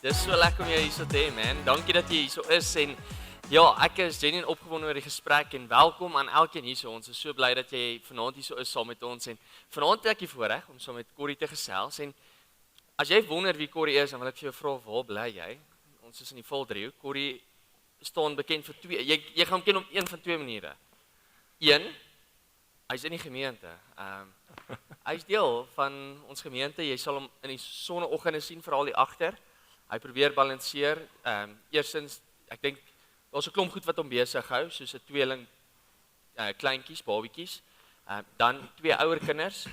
Dis so lekker om jou hier so te hê, man. Dankie dat jy hier so is en ja, ek is genuine opgewonde oor die gesprek en welkom aan elkeen hier so. Ons is so bly dat jy vanaand hier so is saam met ons en vanaand het ek die voorreg om saam met Corrie te gesels en as jy wonder wie Corrie is, dan wil ek vir jou vra waar bly jy? Ons is in die Valdriehoek. Corrie staan bekend vir twee. Jy gaan hom ken op een van twee maniere. Een, hy's in die gemeente. Hy's deel van ons gemeente. Jy sal hom in die sonneoggende sien, veral hier agter. Hy probeer balanseer. Eerstens, ek dink daar's 'n klomp goed wat hom besig hou, soos 'n tweeling kleintjies, babietjies. Dan twee ouer kinders.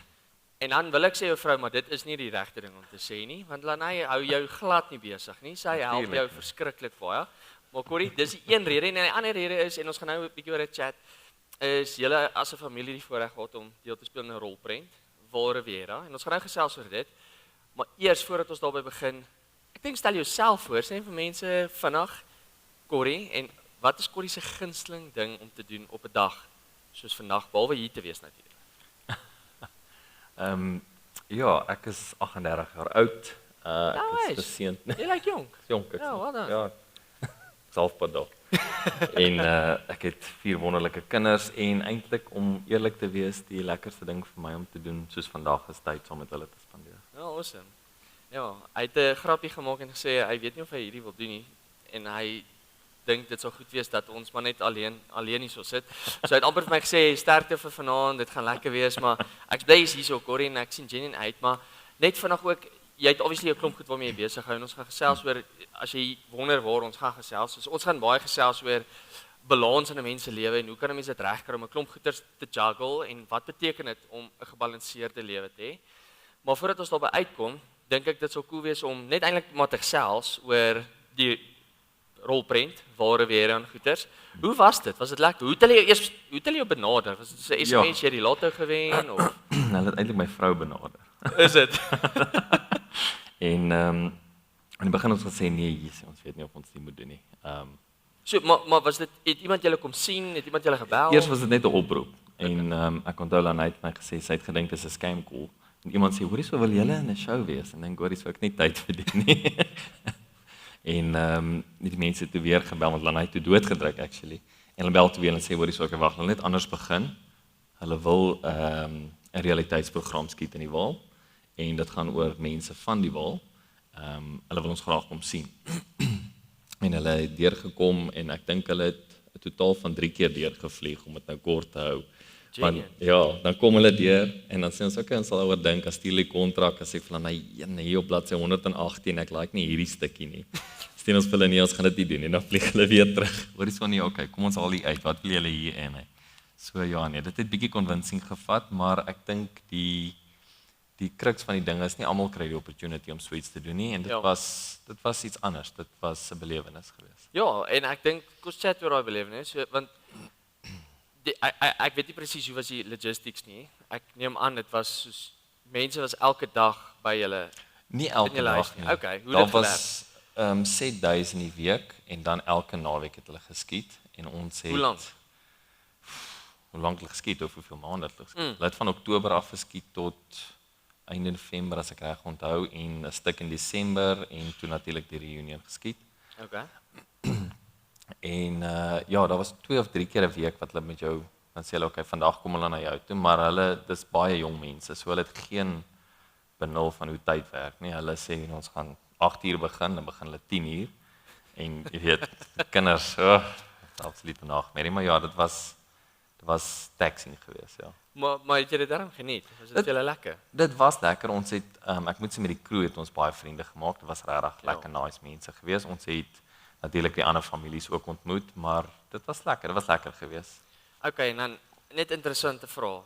En dan wil ek sê jou vrou, maar dit is nie die regte ding om te sê nie, want Lanay hou jou glad nie besig nie. Sy help jou verskriklik baie. Maar Corrie, dis die een rede en die ander rede is en ons gaan nou 'n bietjie oor 'n chat. Is julle as 'n familie die voorreg gehad om deel te speel in 'n rolprent, Val Riviera, en ons gaan nou gesels oor dit. Maar eers voordat ons daarby begin, ek dink stel jouself voor, sê vir mense vandag, Corrie, en wat is Corrie se gunsteling ding om te doen op 'n dag soos vandag, behalwe hier te wees natuurlik? Ja, ek is 38 jaar oud. Ek is beseend. Jy lyk jonk. Jonk ek. Ja, wat dan? Ja. Selfpad dalk. En ek het 4 wonderlike kinders en eintlik om eerlik te wees, die lekkerste ding vir my om te doen soos vandag is tyd saam met hulle te spandeer. Ja, awesome. Ja, hy het 'n grappie gemaak en gesê hy weet nie of hy hierdie wil doen nie en hy dink dit sou goed wees dat ons maar net alleen hier so sit. So hy het amper vir my gesê sterkte vir vanaand, dit gaan lekker wees, maar ek bly hier so Corrie en ek sien Jenny uit, maar net vinnig ook, jy het obviously 'n klomp goed waarmee jy besig hou en ons gaan gesels oor as jy wonder waar ons gaan gesels. So ons gaan baie gesels oor balans in 'n mens se lewe en hoe kan 'n mens dit regkry om 'n klomp goeders te juggle en wat beteken dit om 'n gebalanseerde lewe te hê. Maar voordat ons daarby uitkom, dink ek dit sou cool wees om net eintlik maar te gesels oor die rolprent, Val Riviera en goeders. Hoe was dit? Was dit lekker? Hoe het hulle jou benader? Was dit so 'n SMS jy die lotto gewen of Hulle het eintlik my vrou benader. is dit? En aan die begin ons gesê nee, ons weet nie of ons dit moet doen nie. So, maar was dit het iemand julle kom sien? Het iemand julle gebel? Eers was dit net 'n oproep en ek onthou dan hy het my gesê sy het gedink dit is 'n scam call. En iemand sê hoorie so wil julle in 'n show wees en dink hoorie so ek net tyd verdien nie. En die mense het toe weer gebel want Lanay het toe doodgedruk actually. En hulle bel toe weer en sê hoorie so ek wag, hulle net anders begin. Hulle wil 'n realiteitsprogram skiet in die Waal en dit gaan oor mense van die Waal. Hulle wil ons graag kom sien. En hulle het deurgekom en ek dink hulle het 'n totaal van 3 keer deurgevlieg om dit nou kort te hou. Want ja, dan kom hulle deur en dan sê ons okay, ons sal oor dink as stuur die kontrak as ek van hier op bladsy 118 ek like nie hierdie stukkie nie. Steen ons vir hulle nie, ons gaan dit nie doen en dan vlieg hulle weer terug. Hoorie so nie, okay, kom ons haal die uit. Wat wil julle hier in hè? So ja nee, dit het bietjie convincing gevat, maar ek dink die crux van die ding is nie almal kry die opportunity om so iets te doen nie en dit was iets anders. Dit was 'n belewenis geweest. Ja, en ek dink kom chat oor daai belewenis, so, want ek weet nie presies hoe was die logistics nie. Ek neem aan dit was soos mense was elke dag by julle. Nie elke dag nie. Okay, hoe daar dit was 6 dae in die week en dan elke naweek het hulle geskiet en ons het Hoe lank? Hoe lank hulle geskiet of hoeveel maande hulle geskiet? Hulle het van Oktober af geskiet tot einde November as ek reg onthou en 'n stuk in Desember en toe natuurlik die reunion geskiet. Okay. En ja, daar was 2 of 3 keer 'n week wat hulle met jou dan sê hulle okay, vandag kom hulle na jou toe, maar hulle dis baie jong mense, so hulle het geen benul van hoe tyd werk nie. Hulle sê ons gaan 8:00 begin, dan begin hulle 10:00 en jy weet, kinders, absoluut nagmerrie, maar ja, dit was taxing geweest, ja. Maar het jy dit daarom geniet? Was dit vir julle lekker? Dit was lekker. Ons het ek moet sê met die crew het ons baie vriende gemaak. Dit was regtig lekker nice mense geweest. Ons het natuurlik die ander families ook ontmoet, maar dit was lekker. Dit was lekker geweest. Okay, en dan net interessante vraag.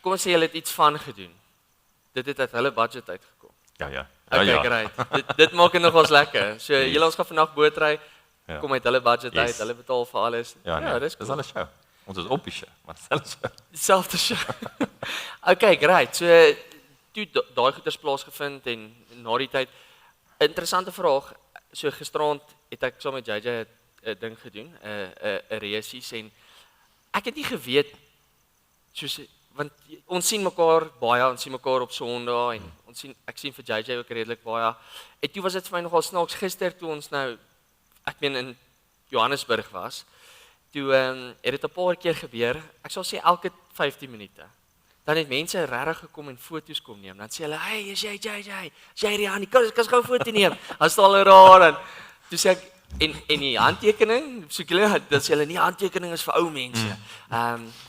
Kom ons sê julle het iets van gedoen. Dit het uit hulle budget uitgekom. Ja. Okay, great. Dit maak dit nogals lekker. So julle ons gaan vandag bootry. Ja. Kom uit hulle budget Yes. uit. Hulle betaal vir alles. Ja, nee, dis dis al 'n show. Ons is op die show, maar selfs dieselfde show. Okay, great. So toe daai goeders plaasgevind en na die tyd interessante vraag. So gisterand het ek saam met JJ 'n ding gedoen, 'n resies en ek het nie geweet soos want ons sien mekaar baie, ons sien mekaar op Sondag en ek sien vir JJ ook redelik baie. En toe was dit vir my nogal snaaks gister toe ons nou ek meen in Johannesburg was. Toe het dit 'n paar keer gebeur. Ek sal sê elke 15 minute. Dan het mense regtig gekom en foto's kom neem. Dan sê hulle, "Hey, is jy JJ? Is jy Rian? Kan gou 'n foto neem." Dan staan hulle raar en toe sê ek en die handtekening, soek julle dat sê hulle nie handtekening is vir ou mense.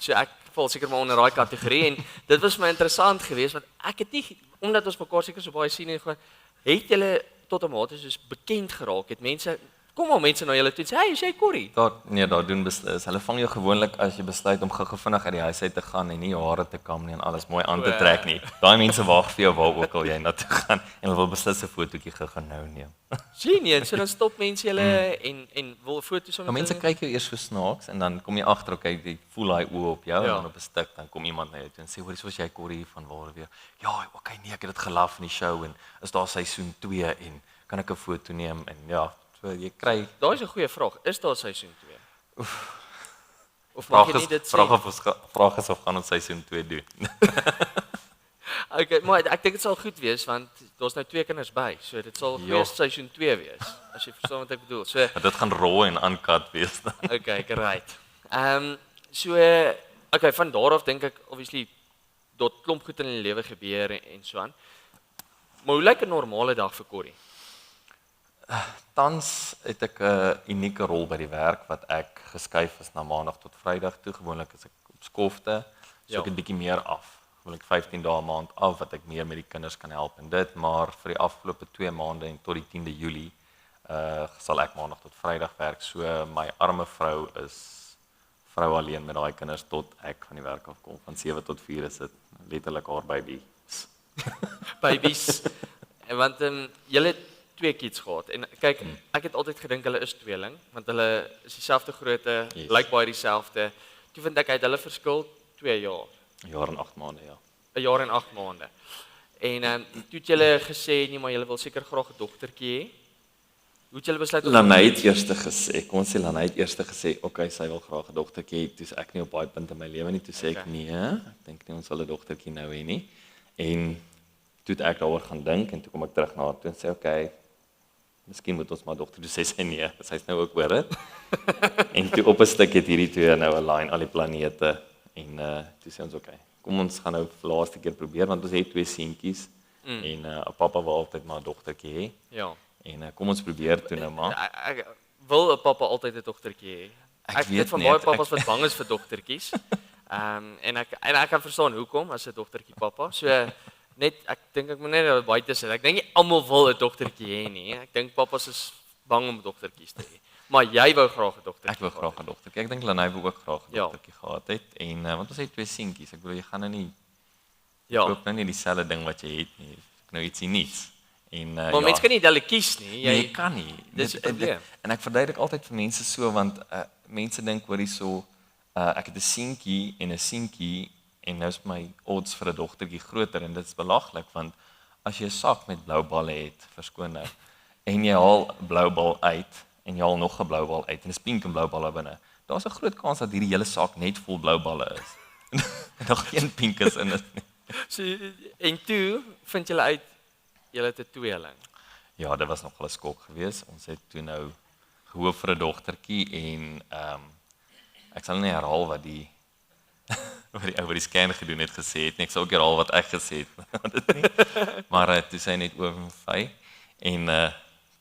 So ek val seker maar onder daai kategorie en dit was my interessant geweest want ek het nie omdat ons mekaar seker so baie sien en gewoon het julle tot 'n mate soos bekend geraak. Het mense kom al mense na julle toe en sê, "Hey, is jy Corrie?" Daar doen beslis. Hulle vang jou gewoonlik as jy besluit om gou vinnig uit die huis uit te gaan en nie jou hare te kam nie en alles mooi aan te trek nie. Daai mense wag vir jou waar ook al jy na toe gaan en hulle wil beslis 'n fotootjie gou nou neem. Sien jy, so dan stop mense julle en wil foto's Maar mense kyk jou eers so snaaks en dan kom jy agter, okay, jy voel daai oë op jou Ja. en dan op 'n stuk dan kom iemand na jou toe en sê, "Hoor, dis was jy Corrie van waar weer?" "Ja, okay, nee, ek het dit gelaf in die show en is daar seisoen 2 en kan ek 'n foto neem?" En ja, so jy kry Daai is 'n goeie vraag. Is daar seisoen 2? Of mag jy nie dit sê? vraag is of gaan ons seisoen 2 doen. Okay, maar ek dink dit sal goed wees want daar's nou 2 kinders by. So dit sal Ja. goeie seisoen 2 wees. As jy verstaan wat ek bedoel. So Maar dit gaan raw en uncut wees dan. okay, great. So okay, van daar af dink ek obviously dat klomp goed in die lewe gebeur en so aan. Maar hoe lyk 'n normale dag vir Corrie? Tans het ek 'n unieke rol by die werk wat ek geskuif is na Maandag tot Vrydag toe. Gewoonlik is ek op skofte, so ek het bietjie meer af. Gewoonlik 15 dae 'n maand af wat ek meer met die kinders kan help en dit, maar vir die afgelope 2 maande en tot die 10de Julie sal ek Maandag tot Vrydag werk. So my arme vrou is vrou alleen met daai kinders tot ek van die werk af kom. Van 7 tot 4 is dit letterlik haar baby. Babies. Want julle het 2 kids gehad en kyk, ek het altyd gedink hulle is tweeling want hulle is dieselfde grootte, Yes. lyk baie dieselfde. Toe vind ek uit hulle verskil 2 jaar. 'n jaar en 8 maande, ja. 'n jaar en 8 maande. En toe het julle gesê nee, maar julle wil seker graag 'n dogtertjie hê. Hoe het julle besluit om Lanay het eers gesê, kom ons sê Lanay het eers gesê, okay, sy wil graag 'n dogtertjie hê. Toe is ek nie op daai punt in my lewe nie. Toe sê ek Okay. nee, ek dink nie ons wil 'n dogtertjie nou hê nie. En toe het ek daaroor gaan dink en toe kom ek terug na haar toe en sê okay, miskien moet ons maar dogter. Toe sê sy nee, sy's nou ook oor dit. En toe op 'n stuk het hierdie twee nou align al die planete en toe sê ons okay, kom ons gaan nou vir laaste keer probeer want ons het 2 seentjies en 'n pappa wil altyd maar 'n dogtertjie hê. Ja. En kom ons probeer toe nou maar. Ek wil 'n pappa altyd 'n dogtertjie hê. Ek weet weet van net, baie pappas wat bang is vir dogtertjies. En ek kan verstaan hoekom as 'n dogtertjie pappa. So net ek dink ek moet net buite sit. Ek dink nie almal wil 'n dogtertjie hê nie. Ek dink pappas is bang om dogtertjies te hê. Maar jy wou graag 'n dogtertjie. Ek wou graag 'n dogtertjie. Ek dink Lanay wou ook graag 'n Ja. dogtertjie gehad het en want ons het 2 seentjies. Ek bedoel jy gaan nou nie Ja. koop nou nie dieselfde ding wat jy het nie. Ek nou ietsie niets. En Maar mense kan nie hulle kies nie. jy kan nie. Dis die Dit- probleem. En ek verduidelik altyd vir mense so want mense dink hoor hierso ek het 'n seentjie en 'n seentjie en nou is my odds vir 'n dogtertjie groter en dit is belaglik want as jy 'n sak met blou balle het, verskoon nou, en jy haal 'n blou bal uit en jy haal nog 'n blou bal uit en 'n pink en blou balle binne. Daar's 'n groot kans dat hierdie hele sak net vol blou balle is. En nog geen pink is in dit nie. So en toe vind julle uit julle het 'n tweeling. Ja, dit was nogal 'n skok geweest. Ons het toe nou gehoop vir 'n dogtertjie en ek sal nie herhaal wat die wat die ou wat die scan gedoen het gesê het nie. Ek sal ook herhaal wat ek gesê het. Dit nie. Maar toe sê hy net oor en vy en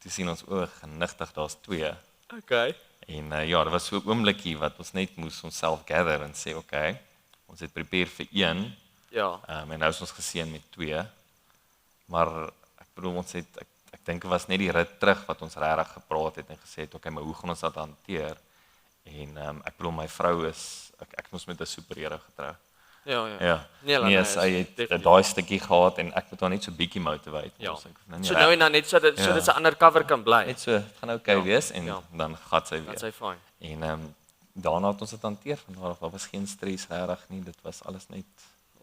toe sien ons genigtig daar's 2. Okay. En ja, dit was so 'n oombliekie wat ons net moes onsself gather en sê okay, ons het prepare vir 1. Ja. En nou is ons geseën met 2. Maar ek bedoel ons het ek dink dit was net die rit terug wat ons regtig gepraat het en gesê het okay, maar hoe gaan ons dit hanteer? En ek bedoel my vrou is ek moes met 'n superheld getrou. Ja, ja. Ja. Nee, Lanay sy is het definitief. daai stukkie gehad en ek moet haar net so bietjie motivate. Ja. Dus ek hoef nou nie So reg- nou en dan net sodat Ja. sy undercover kan bly. net so dit gaan okay Ja. wees en Ja. dan gaan sy Dat weer. sy fyn. En daarna het ons dit hanteer van daar was geen stres regtig nie. Dit was alles net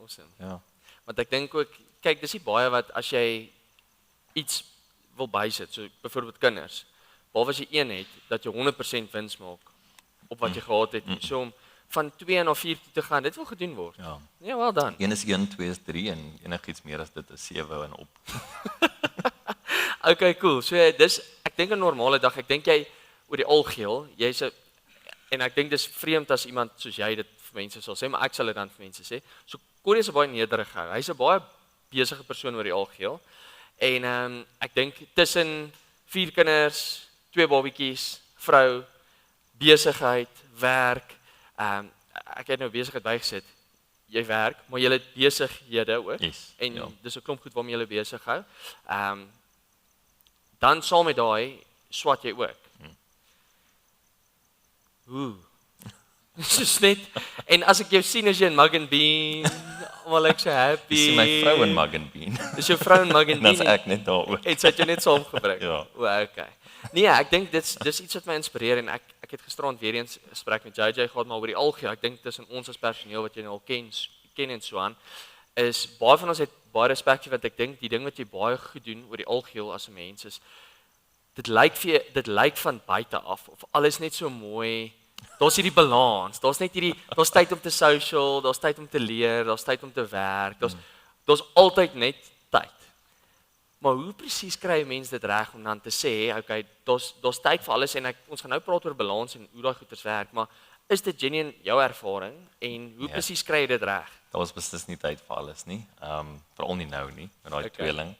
Awesome. ja. Want ek dink ook kyk, dis nie baie wat as jy iets wil bysit, so byvoorbeeld kinders, behalwe as jy een het dat jy 100% wins maak op wat jy gehad het. So om van 2 na 4 toe te gaan, dit wil gedoen word. Ja. Ja, wel dan. 1 is 1, 2 is 3 en enigiets meer as dit is 7 en op. Okay, cool. So dis ek dink 'n normale dag. Ek dink jy oor die algeheel, jy's 'n en ek dink dis vreemd as iemand soos jy dit vir mense sal sê, maar ek sal dit dan vir mense sê. So Corrie is 'n baie nederige ou. Hy's 'n baie besige persoon oor die algeheel. En ek dink tussen 4 kinders, 2 babatjies, vrou, besigheid, werk, ek het nou besigheid bygesit. Jy werk, maar jy het besighede ook. Yes, En ja. dis 'n klomp goed waarmee jy besig hou. Dan saam met daai swat jy ook. Ooh. Dis net en as ek jou sien as jy in Mug and Bean, almal ek so happy. Dis my vrou in Mug and Bean. Dis jou vrou in Mug and Dan Bean. is ek net daaroor. Het sy dit net saamgebring. Ja. O, okay. Nee, ek dink dis iets wat my inspireer en ek het gisterand weer eens 'n gesprek met JJ gehad maar oor die algeheel. Ek dink tussen ons as personeel wat jy nou al ken en so aan, is baie van ons het baie respek vir wat ek dink die ding wat jy baie goed doen oor die algeheel as 'n mens is dit lyk van buite af of alles net so mooi. Daar's hierdie balans. Daar's tyd om te social, daar's tyd om te leer, daar's tyd om te werk. Daar's altyd net tyd. Maar hoe presies kry 'n mens dit reg om dan te sê, okay, daar's tyd vir alles en ons gaan nou praat oor balans en hoe daai goeters werk, maar is dit genuine jou ervaring en hoe presies kry jy dit reg? Daar was beslis nie tyd vir alles nie. Veral nie nou nie met daai Okay. tweeling.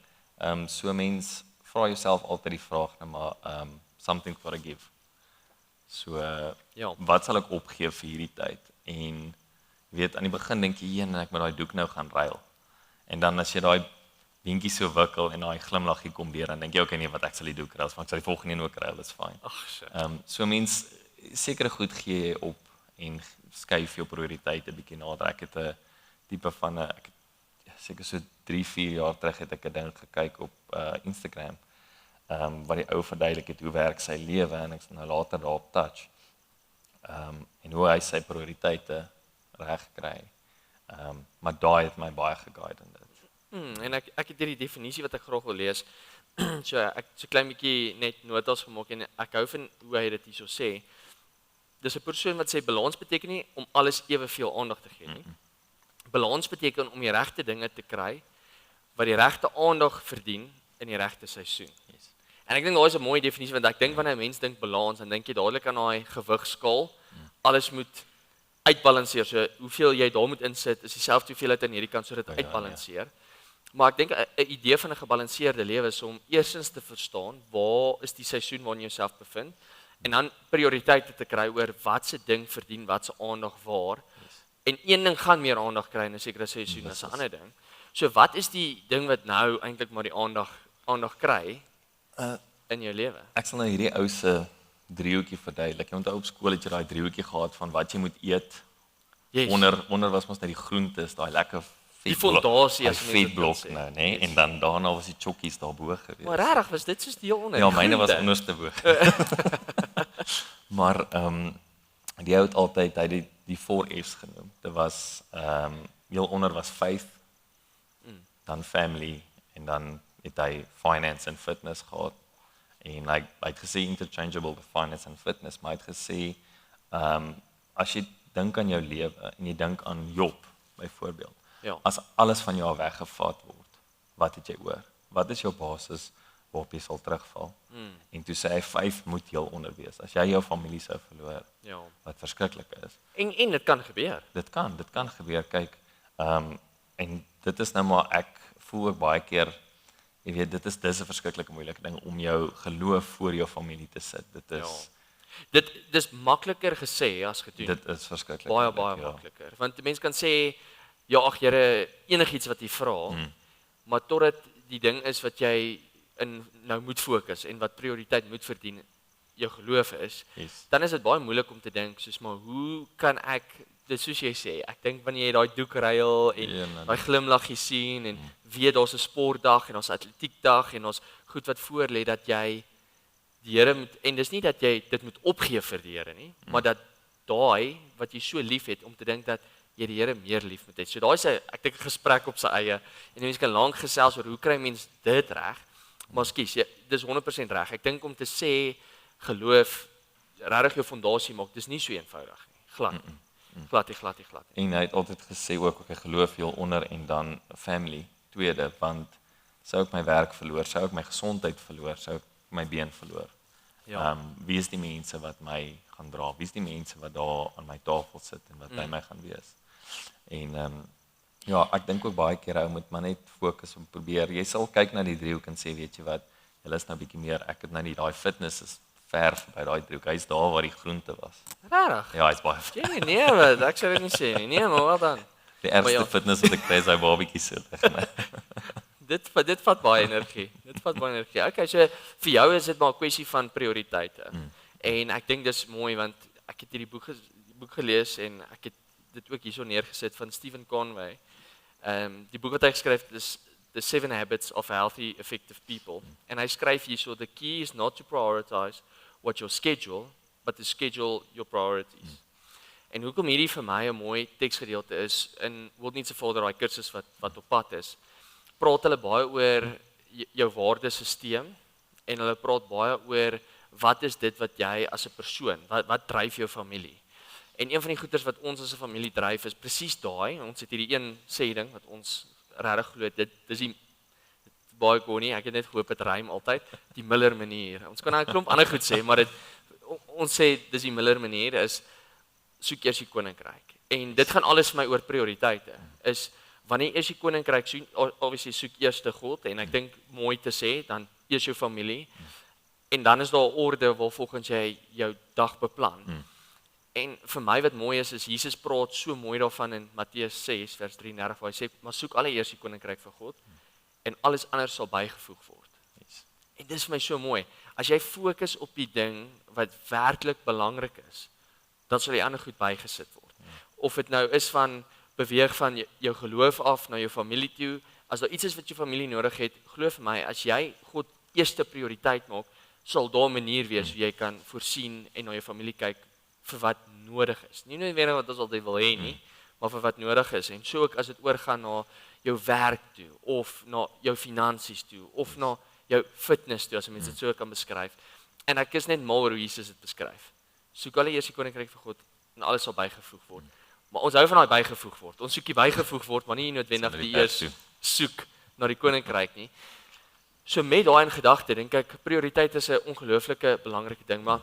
So mens vra jouself altyd die vraag nou maar something for a give. So Ja. wat sal ek opgee vir hierdie tyd? En jy weet aan die begin dink jy en ek moet daai doek nou gaan ruil. En dan as jy daai beentjie so wikkel en daai glimlaggie kom deur dan dink jy okay nee wat ek sal die doek ruil, want ek sal die volgende een ook ruil, dis fyn. Ag shit. So mens sekere goed gee jy op en skuif jou prioriteite bietjie nader. Ek het 'n tipe van 'n seker so 3-4 jaar terug het ek 'n ding gekyk op Instagram. Waar die ou verduidelik het hoe werk sy lewe en ek sal nou later daarop touch. En hoe hy sy prioriteite reg kry. Maar daai het my baie geguide in dit. En ek het hierdie definisie wat ek graag wil lees. So ek het so klein bietjie net notas gemaak en ek hou van hoe hy dit hierso sê. Dis 'n persoon wat sê balans beteken nie om alles eweveel aandag te gee nie. Balans beteken om die regte dinge te kry wat die regte aandag verdien in die regte seisoen. Yes. En ek dink daai is 'n mooi definisie want ek dink wanneer 'n mens dink balans, dan dink jy dadelik aan daai gewigskaal. Alles moet uitbalanseer. So hoeveel jy daar moet insit, is dieselfde hoeveelheid aan hierdie kant sodat dit uitbalanseer. Maar ek dink 'n idee van 'n gebalanseerde lewe is om eerstens te verstaan waar is die seisoen waarin jy jouself bevind en dan prioriteite te kry oor watse ding verdien watse aandag waar. En een ding gaan meer aandag kry in 'n sekere seisoen as 'n ander ding. So wat is die ding wat nou eintlik maar die aandag kry in jou lewe? Ek sal nou hierdie ou se driehoekie verduidelik. Jy onthou op skool het jy daai driehoekie gehad van wat jy moet eet. Yes. Onder was mos net die groentes, daai lekker Die fondasie as as mense dit vetblok wil sê. nou, nê? En dan daarna was die chokkies daarbo gewees. Maar regtig was dit soos deel onder. Ja, die myne was groente? onderste bo. Maar die ou het altyd hy het die 4F's genoem. Dit was heel onder was faith, dan family en dan het hy finance en fitness gehad. En hy het gesê interchangeable with finance and fitness, maar hy het gesê as jy dink aan jou lewe en jy dink aan Job byvoorbeeld. Ja. As alles van jou weggevat word, wat het jy oor? Wat is jou basis waarop jy sal terugval? En toe sê hy 5 moet heel onder wees. As jy jou familie sou verloor, Ja. wat verskriklik is. En dit kan gebeur. Dit kan gebeur. Kyk, en dit is nou maar ek voel ook baie keer jy weet dis 'n verskriklike moeilike ding om jou geloof voor jou familie te sit. Dit is Dis makliker gesê as gedoen. dit is verskriklik. baie moeilik, ja. makliker. Want mense kan sê ja, ag Here, enigiets wat jy vra, maar totdat die ding is wat jy in nou moet fokus en wat prioriteit moet verdien, jou geloof is, Yes. dan is dit baie moeilik om te dink soos maar hoe kan ek dis soos jy sê, ek dink wanneer jy daai doek ruil en Ja, nee. daai glimlaggie sien en weet daar's 'n sportdag en ons atletiekdag en ons goed wat voor lê dat jy die Here moet en dis nie dat jy dit moet opgee vir die Here nie, maar dat daai wat jy so lief het om te dink dat jy die Here meer lief moet hê. So daai is ek dink 'n gesprek op sy eie en mense kan lank gesels oor hoe kry mens dit reg? Maar skus, dis 100% reg. Ek dink om te sê geloof regtig jou fondasie maak, dis nie so eenvoudig nie. Glad. Glad. En hy het altyd gesê ook ek geloof heel onder en dan family tweede, want sou ek my werk verloor, sou ek my gesondheid verloor, sou ek my been verloor. Ja. Wie is die mense wat my gaan dra? Wie is die mense wat daar aan my tafel sit en wat by my gaan wees? En ja, ek dink ook baie keer ou moet maar net fokus om probeer. Jy sal kyk na die driehoek en sê, weet jy wat, julle is nou bietjie meer, ek het nou nie daai fitness is ver by daai driehoek. Hy's daar waar die groente was. Regtig? Ja, hy's baie Nee, wat, ek sou dit nie sê nie. Nee, maar wel dan. die ergste ja. fitness wat ek kry is hy babietjie so lig. Dit vat baie energie. Okay, so vir jou is dit maar 'n kwessie van prioriteite. En ek dink dis mooi want ek het hierdie boek gelees en ek het dit ook hierso neergesit van Stephen Conway. Die boek wat hy geskryf het is The 7 Habits of Healthy Effective People. En hy skryf hierso the key is not to prioritize what your schedule, but to schedule your priorities. En hoekom hierdie vir my 'n mooi teksgedeelte is in World Needs a Father, daai kursus wat op pad is. Praat hulle baie oor jou waardesisteem en hulle praat baie oor wat is dit wat jy as 'n persoon, wat dryf jou familie. En een van die goeders wat ons as 'n familie dryf is presies daai. Ons het hierdie een sê ding wat ons regtig glo, dis die baie corny, ek het net gehoop dit rym altyd, die Miller manier. Ons kan nou 'n klomp ander goed sê, maar ons sê dis die Miller manier is soek eers die koninkryk. En dit gaan alles vir my oor prioriteite. Is wanneer eers die koninkryk soek, obviously soek eers te God en ek dink mooi te sê, dan eers jou familie. En dan is daar 'n orde waar volgens jy jou dag beplan. En vir my wat mooi is Jesus praat so mooi daarvan in Matteus 6 vers 33 waar hy sê, maar soek allereers die koninkryk van God en alles anders sal bygevoeg word. Yes. En dis vir my so mooi. As jy fokus op die ding wat werklik belangrik is, dan sal die ander goed bygesit word. Of dit nou is van beweeg van jou geloof af na jou familie toe, as daar iets is wat jou familie nodig het, glo vir my, as jy God eerste prioriteit maak, sal daar 'n manier wees hoe jy kan voorsien en na jou familie kyk vir wat nodig is. Nie noodwendig wat ons altyd wil hê nie, maar vir wat nodig is. En so ook as dit oorgaan na jou werk toe of na jou finansies toe of na jou fitness toe as mense dit so kan beskryf. En ek is net mal oor hoe Jesus dit beskryf. Soek allereers die koninkryk van God en alles sal bygevoeg word. Maar ons hou van daai bygevoeg word. Ons soek die bygevoeg word, maar nie noodwendig die eers soek na die koninkryk nie. So met daai in gedagte dink ek prioriteit is 'n ongelooflike belangrike ding, maar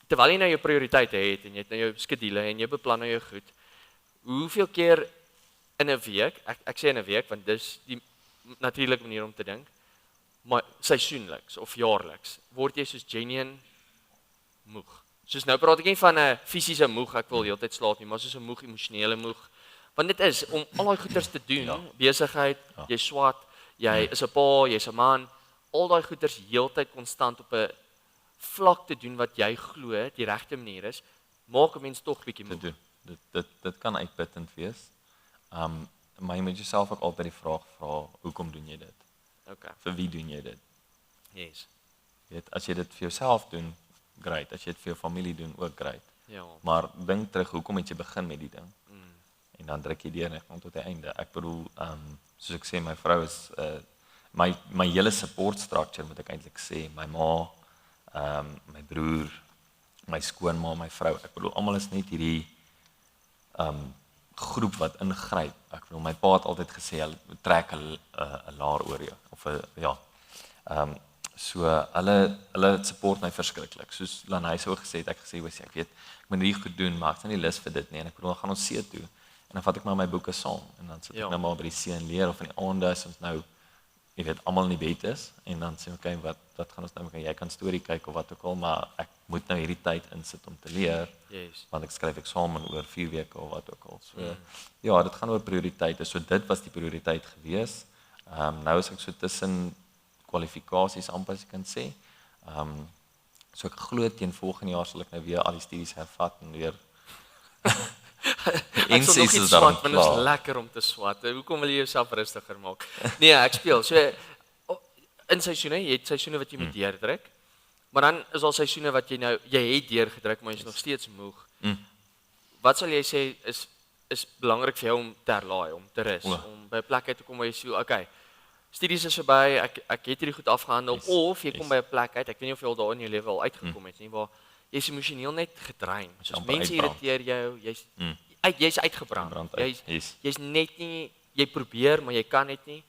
terwyl jy nou jou prioriteite het en jy het nou jou skedule en jy beplan nou jou goed, hoeveel keer in 'n week, ek sê in 'n week want dis die natuurlike manier om te dink, maar seisoenliks of jaarliks, word jy soos genuine moeg. Soos nou praat ek nie van 'n fisiese moeg, ek wil heeltyd slaap nie, maar soos 'n moeg, emosionele moeg. Want dit is om al daai goeders te doen, besigheid, jy swat, jy is 'n pa, jy's 'n man, al daai goeders heeltyd konstant op 'n vlak te doen wat jy glo die regte manier is, maak 'n mens tog bietjie moeg. Dit kan uitputtend wees. Maar jy moet jouself ook altyd die vraag vra, hoekom doen jy dit? Okay. Vir wie doen jy dit? Yes. Weet, as jy dit vir jouself doen, great. As jy dit vir jou familie doen, ook great. Ja. Maar dink terug, hoekom het jy begin met die ding? En dan druk jy deur net tot die einde. Ek bedoel, soos ek sê, my vrou is my hele support structure moet ek eintlik sê, my ma, my broer, my skoonma, my vrou. Ek bedoel almal is net hierdie groep wat ingryp. Ek bedoel my pa het altyd gesê hulle trek 'n laar oor jou of so hulle support my verskriklik. Soos Lanay sou gesê het, ek gesê ek weet ek moet hierdie goed doen, maar ek het nie lus vir dit nie en ek bedoel gaan ons see toe. En dan vat ek maar my boeke saam en dan sit ek nou maar by die see en leer of in die aande as ons nou jy weet almal in die bed is en dan sê okay, wat gaan ons nou jy kan storie kyk of wat ook al, maar ek moet nou hierdie tyd insit om te leer. Yes. Want ek skryf eksamen oor 4 weke of wat ook al. So ja, dit gaan oor prioriteite. So dit was die prioriteit gewees. Nou is ek so tussen kwalifikasies amper as ek kan sê. So ek glo teen volgende jaar sal ek nou weer al die studies hervat en weer Ek sal nog iets swat, want dit is lekker om te swat. Hoekom wil jy jouself rustiger maak? Nee, ek speel. So in seisoene, jy het seisoene wat jy moet deurdruk. Maar dan is al seisoene wat jy het deurgedruk, maar jy is nog steeds moeg. Wat sal jy sê is belangrik vir jou om te herlaai, om te rus, om by 'n plek uit te kom waar jy sê, okay, studies is verby, ek het hierdie goed afgehandel, of jy kom by 'n plek uit, ek weet nie of jy al daar in jou lewe al uitgekom het nie, waar jy is emosioneel net gedrain. Soos mense irriteer jou, jy's uitgebrand. Brand uit. Yes. Jy's net nie, jy probeer, maar jy kan net nie.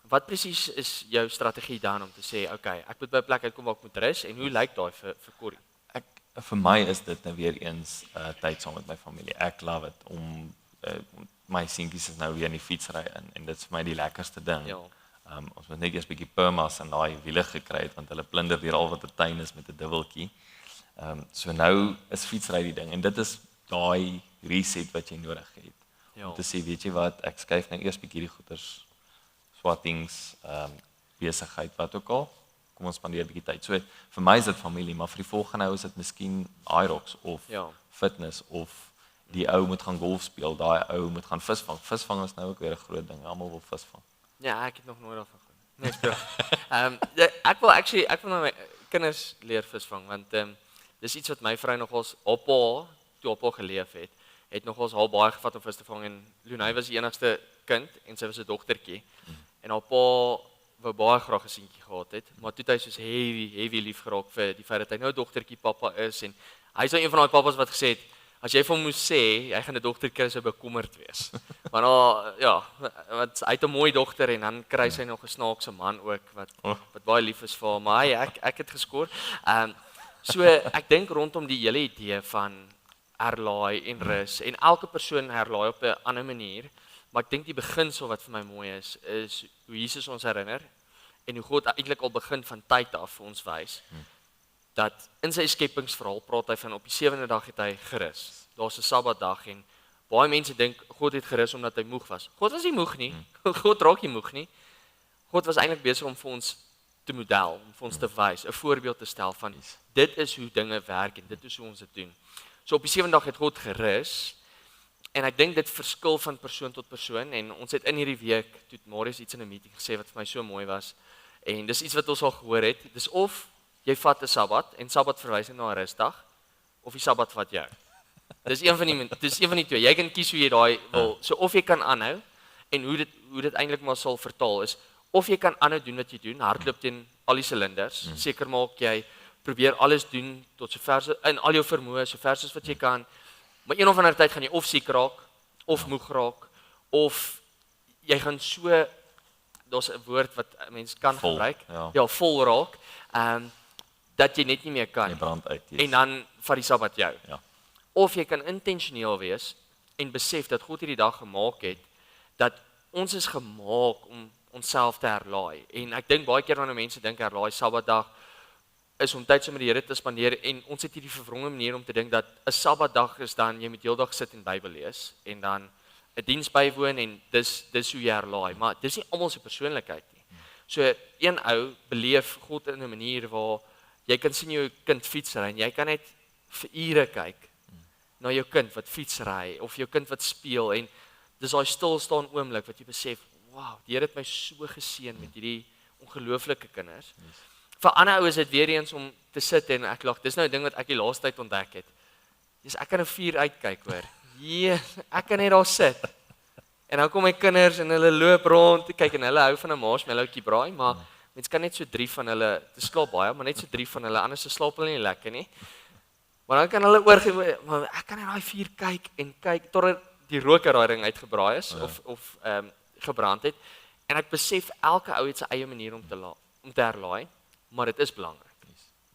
Wat presies is jou strategie dan om te sê, okay, ek moet by 'n plek uitkom waar ek moet rus en hoe lyk daai vir Corrie? Vir my is dit nou weer eens tyd saam met my familie. Ek love dit om my seentjies is nou weer in die fietsry en dit is vir my die lekkerste ding. Ja. Ons moet net eers 'n bietjie permas in daai wiele gekry het want hulle plunder weer al wat 'n tuin is met 'n dubbeltjie. So nou is fietsry die ding en dit is daai reset wat jy nodig het. Ja. Om te sê, weet jy wat, ek skuif nou eers bietjie die goeders, swattings, besigheid, wat ook al. Kom ons spandeer 'n bietjie tyd. So vir my is dit familie, maar vir die volgende ou is dit miskien Aerox of fitness of die ou moet gaan golf speel, daai ou moet gaan visvang. Visvang is nou ook weer 'n groot ding. Almal wil visvang. Ja, ek het nog nooit daarvan gehoor. Nee, ek wil my kinders leer visvang want dis iets wat my vrou nogals op haar geleef het nogals haar baie gevat om vis te vang en Lunay was die enigste kind en sy was 'n dogtertjie. En haar pa wou baie graag 'n seentjie gehad het, maar toe het hy soos heavy lief geraak vir die feit dat hy nou 'n dogtertjie pappa is en hy's nou een van daai pappas wat gesê het as jy vir hom moes sê jy gaan 'n dogter kry sou bekommerd wees. Maar want hy het 'n mooi dogter en dan kry sy nog 'n snaakse man ook wat baie lief is vir haar, maar ek het geskoor. So ek dink rondom die hele idee van herlaai en rus en elke persoon herlaai op 'n ander manier. Maar ek dink die beginsel wat vir my mooi is hoe Jesus ons herinner en hoe God eintlik al begin van tyd af vir ons wys dat in sy skepingsverhaal praat hy van op die 7de dag het hy gerus. Daar's 'n Sabbatdag en baie mense dink God het gerus omdat hy moeg was. God was nie moeg nie. God raak nie moeg nie. God was eintlik besig om vir ons te model, om vir ons te wys, 'n voorbeeld te stel van dit is hoe dinge werk en dit is hoe ons dit doen. So op die 7de dag het God gerus. En ek dink dit verskil van persoon tot persoon en ons het in hierdie week toe Marius iets in 'n meeting gesê wat vir my so mooi was en dis iets wat ons al gehoor het. Dis of jy vat 'n Sabbat en Sabbat verwys na 'n rusdag of die Sabbat vat jou. Dis een van die twee. Jy kan kies hoe jy daai wil. So of jy kan aanhou en hoe dit eintlik maar sal vertaal is of jy kan aanhou doen wat jy doen, hardloop teen al die silinders. Seker maak jy probeer alles doen tot sover in al jou vermoë, sover soos wat jy kan. Maar een of ander tyd gaan jy of siek raak, of moeg raak, of jy gaan so, daar's 'n woord wat mense kan gebruik, vol raak, dat jy net nie meer kan. Jy brand uit. Yes. En dan vat die Sabbat jou. Ja. Of jy kan intentioneel wees en besef dat God hierdie dag gemaak het, dat ons is gemaak om onsself te herlaai. En ek dink baie keer wanneer mense dink herlaai Sabbatdag, is om tyd saam met die Here te spandeer en ons het hierdie verwronge manier om te dink dat 'n Sabbatdag is dan jy moet heeldag sit en Bybel lees en dan 'n diens bywoon en dis hoe jy herlaai, maar dis nie almal se persoonlikheid nie. So een ou beleef God in 'n manier waar jy kan sien jou kind fietsry en jy kan net vir ure kyk na jou kind wat fietsry of jou kind wat speel en dis daai stil staan oomblik wat jy besef, wow, die Here het my so geseën met hierdie ongelooflike kinders. Yes. Vir ander oues is dit weer eens om te sit en ek lag, dis nou 'n ding wat ek die laaste tyd ontdek het. Ek kan 'n vuur uitkyk hoor. Ek kan net daar sit. En dan kom my kinders en hulle loop rond, kyk en hulle hou van 'n marshmallowtjie braai, maar mens kan net so 3 van hulle, dit slaap baie, maar net so 3 van hulle, anders se slaap hulle nie lekker nie. Maar dan kan hulle maar ek kan net daai vuur kyk en kyk totdat die rook uit daai ding uitgebraai is of gebrand het. En ek besef elke ou het sy eie manier om te herlaai. Maar dit is belangrik.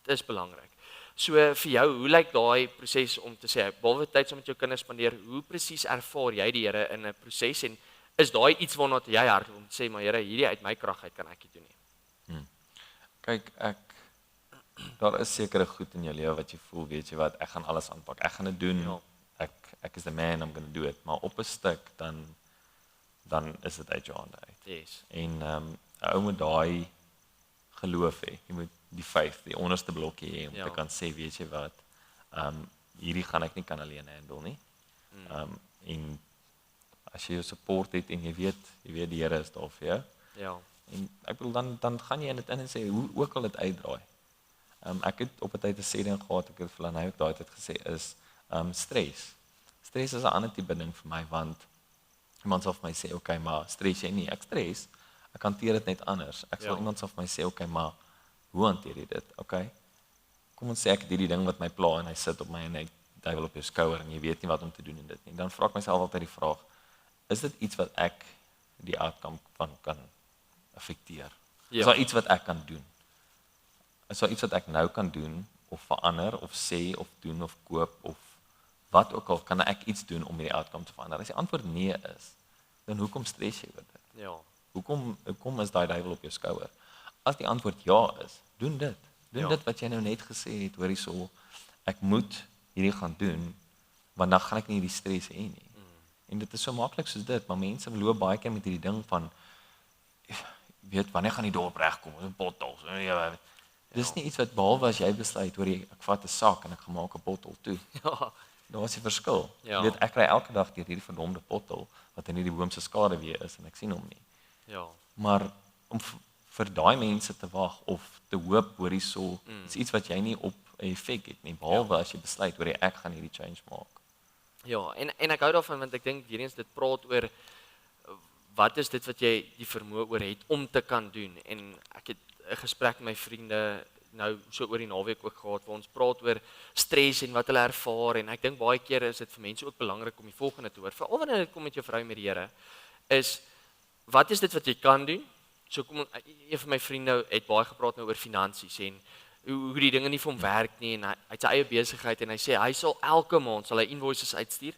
Dit is belangrik. So vir jou, hoe lyk daai proses om te sê, behalwe tyd saam met jou kinders spandeer, hoe presies ervaar jy die Here in 'n proses en is daai iets waarna jy hardloop om te sê, maar Here, hierdie uit my krag uit kan ek dit doen nie. Kyk, daar is sekere goed in jou lewe wat jy voel, weet jy wat, ek gaan alles aanpak. Ek gaan dit doen. Ja. Ek is the man, I'm going to do it. Maar op 'n stuk dan is dit uit jou hande uit. Yes. En 'n ou moet daai geloof hê. Jy moet die faith, die onderste blokkie hê om te kan sê, weet jy wat, hierdie gaan ek nie kan alleen handle nie. En as jy jou support het en jy weet die Here is daar vir jou. Ja. En ek bedoel dan gaan jy in dit in en sê hoe ook al dit uitdraai. Ek het op 'n tyd 'n sê ding gehad, ek het vir Lanay ook daai tyd gesê is stres. Stres is 'n ander tipe ding vir my want iemand sal vir my sê, okay, maar stres jy nie? Ek stres. Ek hanteer dit net anders. Ek sal iemand sal vir my sê, okay, maar hoe hanteer jy dit? Okay. Kom ons sê ek het hierdie ding wat my pla en hy sit op my en hy duiwel op jou skouer en jy weet nie wat om te doen in dit nie. Dan vra ek myself altyd die vraag, is dit iets wat ek die outcome van kan affekteer? Is daar iets wat ek kan doen? Is daar iets wat ek nou kan doen, of verander, of sê, of doen, of koop, of wat ook al, kan ek iets doen om die outcome te verander? As die antwoord nee is, dan hoekom stres jy oor dit? Ja. Hoekom is daai duiwel op jou skouer? As die antwoord ja is, doen dit. Doen dit wat jy nou net gesê het, hoor hierso, ek moet hierdie gaan doen, want dan gaan ek nie die stres hê nie. En dit is so maklik soos dit, maar mense loop baie keer met hierdie ding van, weet, wanneer gaan die dorp regkom, bottels, dis nie iets wat behalwe as jy besluit, hoor jy, ek vat 'n sak en ek gaan maak 'n bottel toe. Ja. Daar is die verskil. Ja. Jy weet, ek ry elke dag deur hierdie verdomde bottel, wat in hierdie boom se skade weer is, en ek sien hom nie. Ja. Maar om vir daai mense te wag, of te hoop, hoor hierso, is iets wat jy nie op 'n effek het nie, behalwe as jy besluit, hoor jy, ek gaan hierdie change maak. Ja, en ek hou daarvan want ek dink weer eens dit praat oor wat is dit wat jy die vermoë oor het om te kan doen. En ek het 'n gesprek met my vriende nou so oor die naweek ook gehad waar ons praat oor stres en wat hulle ervaar en ek dink baie kere is dit vir mense ook belangrik om die volgende te hoor. Veral wanneer dit kom met jou vrou met die Here, is wat is dit wat jy kan doen? So kom een van my vriende het baie gepraat nou oor finansies en hoe die dinge nie vir hom werk nie en hy het sy eie besigheid en hy sê hy sal elke maand sal hy invoices uitstuur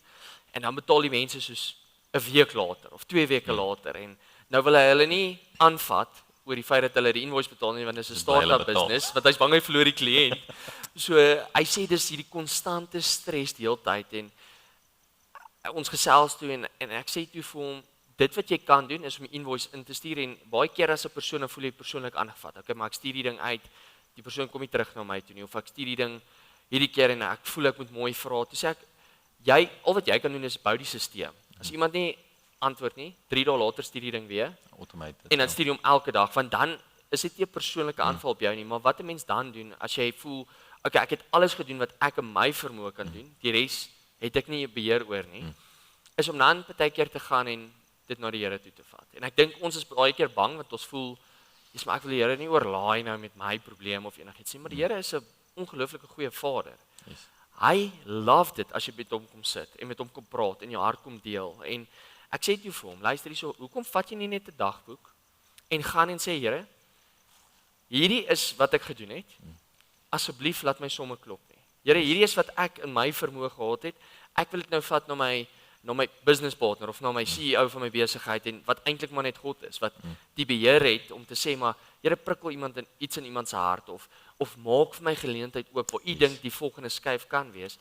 en dan betaal die mense soos 'n week later of 2 weke later en nou wil hy hulle nie aanvat oor die feit dat hulle die invoice betaal nie want dit is 'n start-up business wat hy's bang hy verloor die kliënt. So hy sê dis hierdie konstante stres die hele tyd en ons gesels toe en ek sê toe vir hom dit wat jy kan doen is om 'n invoice in te stuur en baie keer as 'n persoon dan voel jy persoonlik aangevat. Okay, maar ek stuur die ding uit. Die persoon kom nie terug na my toe nie of ek stuur die ding hierdie keer en ek voel ek moet mooi vra. Toe sê ek al wat jy kan doen is bou die stelsel. As iemand nie antwoord nie, 3 dae later stuur die ding weer. Automated. En dan stuur jy hom elke dag want dan is dit nie 'n persoonlike aanval op jou nie, maar wat 'n mens dan doen as jy voel, okay, ek het alles gedoen wat ek in my vermoë kan doen. Die res het ek nie beheer oor nie. Is om dan partykeer te gaan en dit na die Here toe te vat. En ek dink ons is baie keer bang want ons voel dis maar ek wil die Here nie oorlaai nou met my probleem of enigiets nie, maar die Here is 'n ongelooflike goeie Vader. Yes. Hy love dit as jy met hom kom sit en met hom kom praat en jou hart kom deel. En ek sê dit vir hom, luister hierso, hoekom vat jy nie net 'n dagboek en gaan en sê Here, hierdie is wat ek gedoen het. Asseblief laat my somme klop nie. Here, hierdie is wat ek in my vermoë gehad het. Ek wil dit nou vat na my business partner of na my CEO van my besigheid en wat eintlik maar net God is wat die beheer het om te sê maar Here prikkel iets in iemand se hart of maak vir my geleentheid oop waar u dink die volgende skuif kan wees.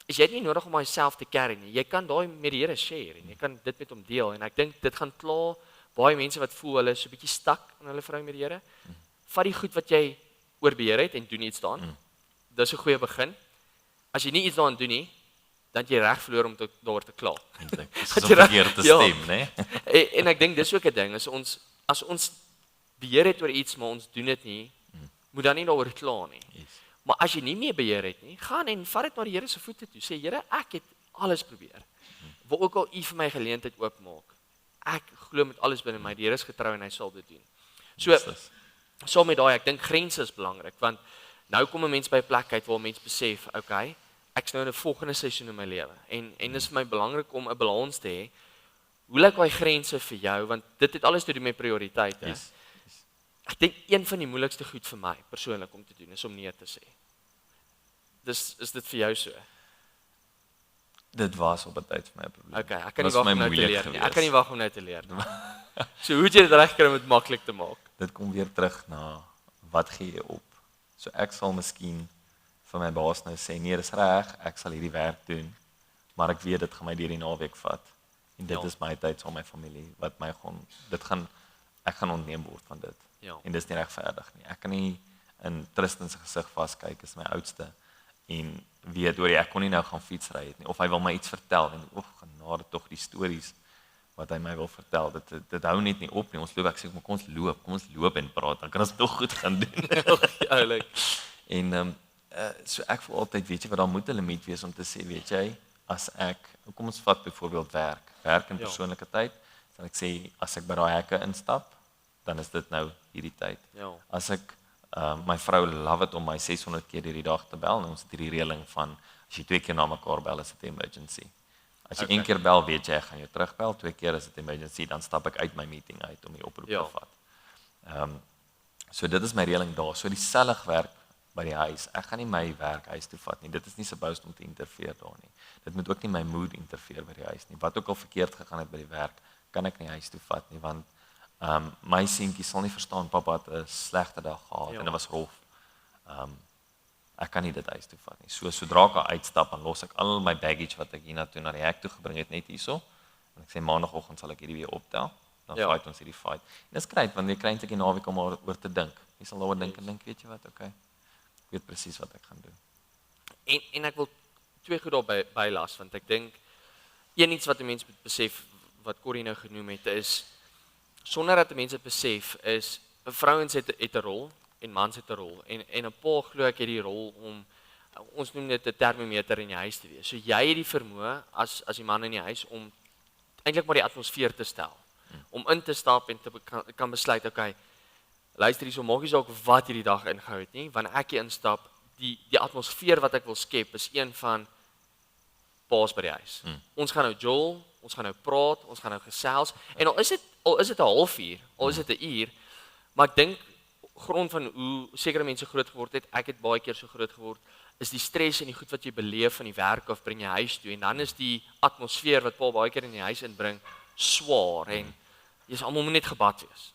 Is jy nie nodig om myself te carry nie. Jy kan daai met die Here share en jy kan dit met hom deel en ek dink dit gaan klaar baie mense wat voel hulle is so 'n bietjie stak in hulle verhouding met die Here. Vat die goed wat jy oor beheer het en doen iets daaraan. Dis 'n goeie begin. As jy nie iets daaraan doen nie, dan jy reg verloor om daar te kla. Eintlik. Dis 'n verkeerde stem, né? En ek dink dis ook 'n ding, as ons beheer het oor iets maar ons doen dit nie, moet dan nie daaroor kla nie. Yes. Maar as jy nie meer beheer het nie, gaan en vat dit na die Here se voete toe. Sê Here, ek het alles probeer. Waar ook al u vir my geleentheid oopmaak. Ek glo met alles binne my, die Here is getrou en hy sal dit doen. So met daai, ek dink grense is belangrik want nou kom 'n mens by 'n plek uit waar mense besef, okay, ek's nou in 'n volgende seisoen in my lewe en dis vir my belangrik om 'n balans te hê. Hoe lyk daai grense vir jou want dit het alles te doen met prioriteite. Yes. Ek dink een van die moeilikste goed vir my persoonlik om te doen is om nee te sê. Is dit vir jou so? Dit was op 'n tyd vir my 'n probleem. Okay, ek kan nie wag om nou te leer nie. geweest. Ek kan nie wag om nou te leer nie. So hoe het jy dit regkry om dit maklik te maak? Dit kom weer terug na wat gee jy op? So ek sal miskien vir my baas nou sê, nee, dis reg, ek sal hierdie werk doen, maar ek weet dit gaan my deur die naweek vat. En dit is my tyd saam met my familie wat my ek gaan ontneem word van dit. Ja. En dis nie regverdig nie. Ek kan nie in Tristan se gesig vaskyk as my oudste en weet hoor ek kon nie nou gaan fietsry het nie of hy wil my iets vertel en genade tog die stories wat hy my wil vertel. Dit hou net nie op nie. Ons loop, ek sê kom ons loop en praat, dan kan ons nog goed gaan doen. Oulik. En so ek voel altyd, weet jy wat, daar moet 'n limiet wees om te sê, weet jy, as ek, kom ons vat byvoorbeeld werk in persoonlike tyd, dan ek sê as ek by daai hekke instap, dan is dit nou hierdie tyd. Ja. As ek my vrou love it om my 600 keer hierdie dag te bel, en ons het hierdie reëling van As jy 2 keer na mekaar bel, is dit 'n emergency. As jy Okay. 1 keer bel, weet jy ek gaan jou terugbel, 2 keer is dit emergency, dan stap ek uit my meeting uit om die oproep Ja. te vat. So dit is my reëling daar. So dieselfde werk by die huis. Ek gaan nie my werk huis toe vat nie. Dit is nie supposed om te interfereer daar nie. Dit moet ook nie my mood interfereer by die huis nie. Wat ook al verkeerd gegaan het by die werk, kan ek nie huis toe vat nie, want my seentjie sal nie verstaan pappa het 'n slegte dag gehad Ja. en dit was rof. Ek kan nie dit huis toe vat nie. So sodra ek uitstap, dan los ek al my baggage wat ek hiernatoe na die hek toe gebring het net hierso. En ek sê maandagooggend sal ek hierdie weer optel. Dan Ja. fight ons hierdie fight. En dis great want jy kry eintlik die naweek om oor te dink. Jy sal daaroor dink en dink, weet jy wat, okay. Ek weet presies wat ek gaan doen. En ek wil 2 goed daarby bylas, want ek dink een iets wat 'n mens moet besef wat Corrie nou genoem het is sonder dat mense dit besef is vrouens het 'n rol en mans het 'n rol en 'n pa glo ek het die rol om ons noem dit 'n termometer in die huis te wees. So jy het die vermoë as die man in die huis om eintlik maar die atmosfeer te stel. Om in te stap en te kan besluit, okay, luister hierso, maak nie saak wat hierdie dag ingehou het nie, wanneer ek hier instap, die atmosfeer wat ek wil skep is een van paas by die huis. Ons gaan nou jol, ons gaan nou praat, ons gaan nou gesels en al is dit 'n halfuur, al is dit 'n uur, maar ek dink grond van hoe sekere mense groot geword het, ek het baie keer so groot geword, is die stres en die goed wat jy beleef van die werk af bring jy huis toe en dan is die atmosfeer wat pa baie keer in die huis inbring swaar en jy's almal moet net gebad wees.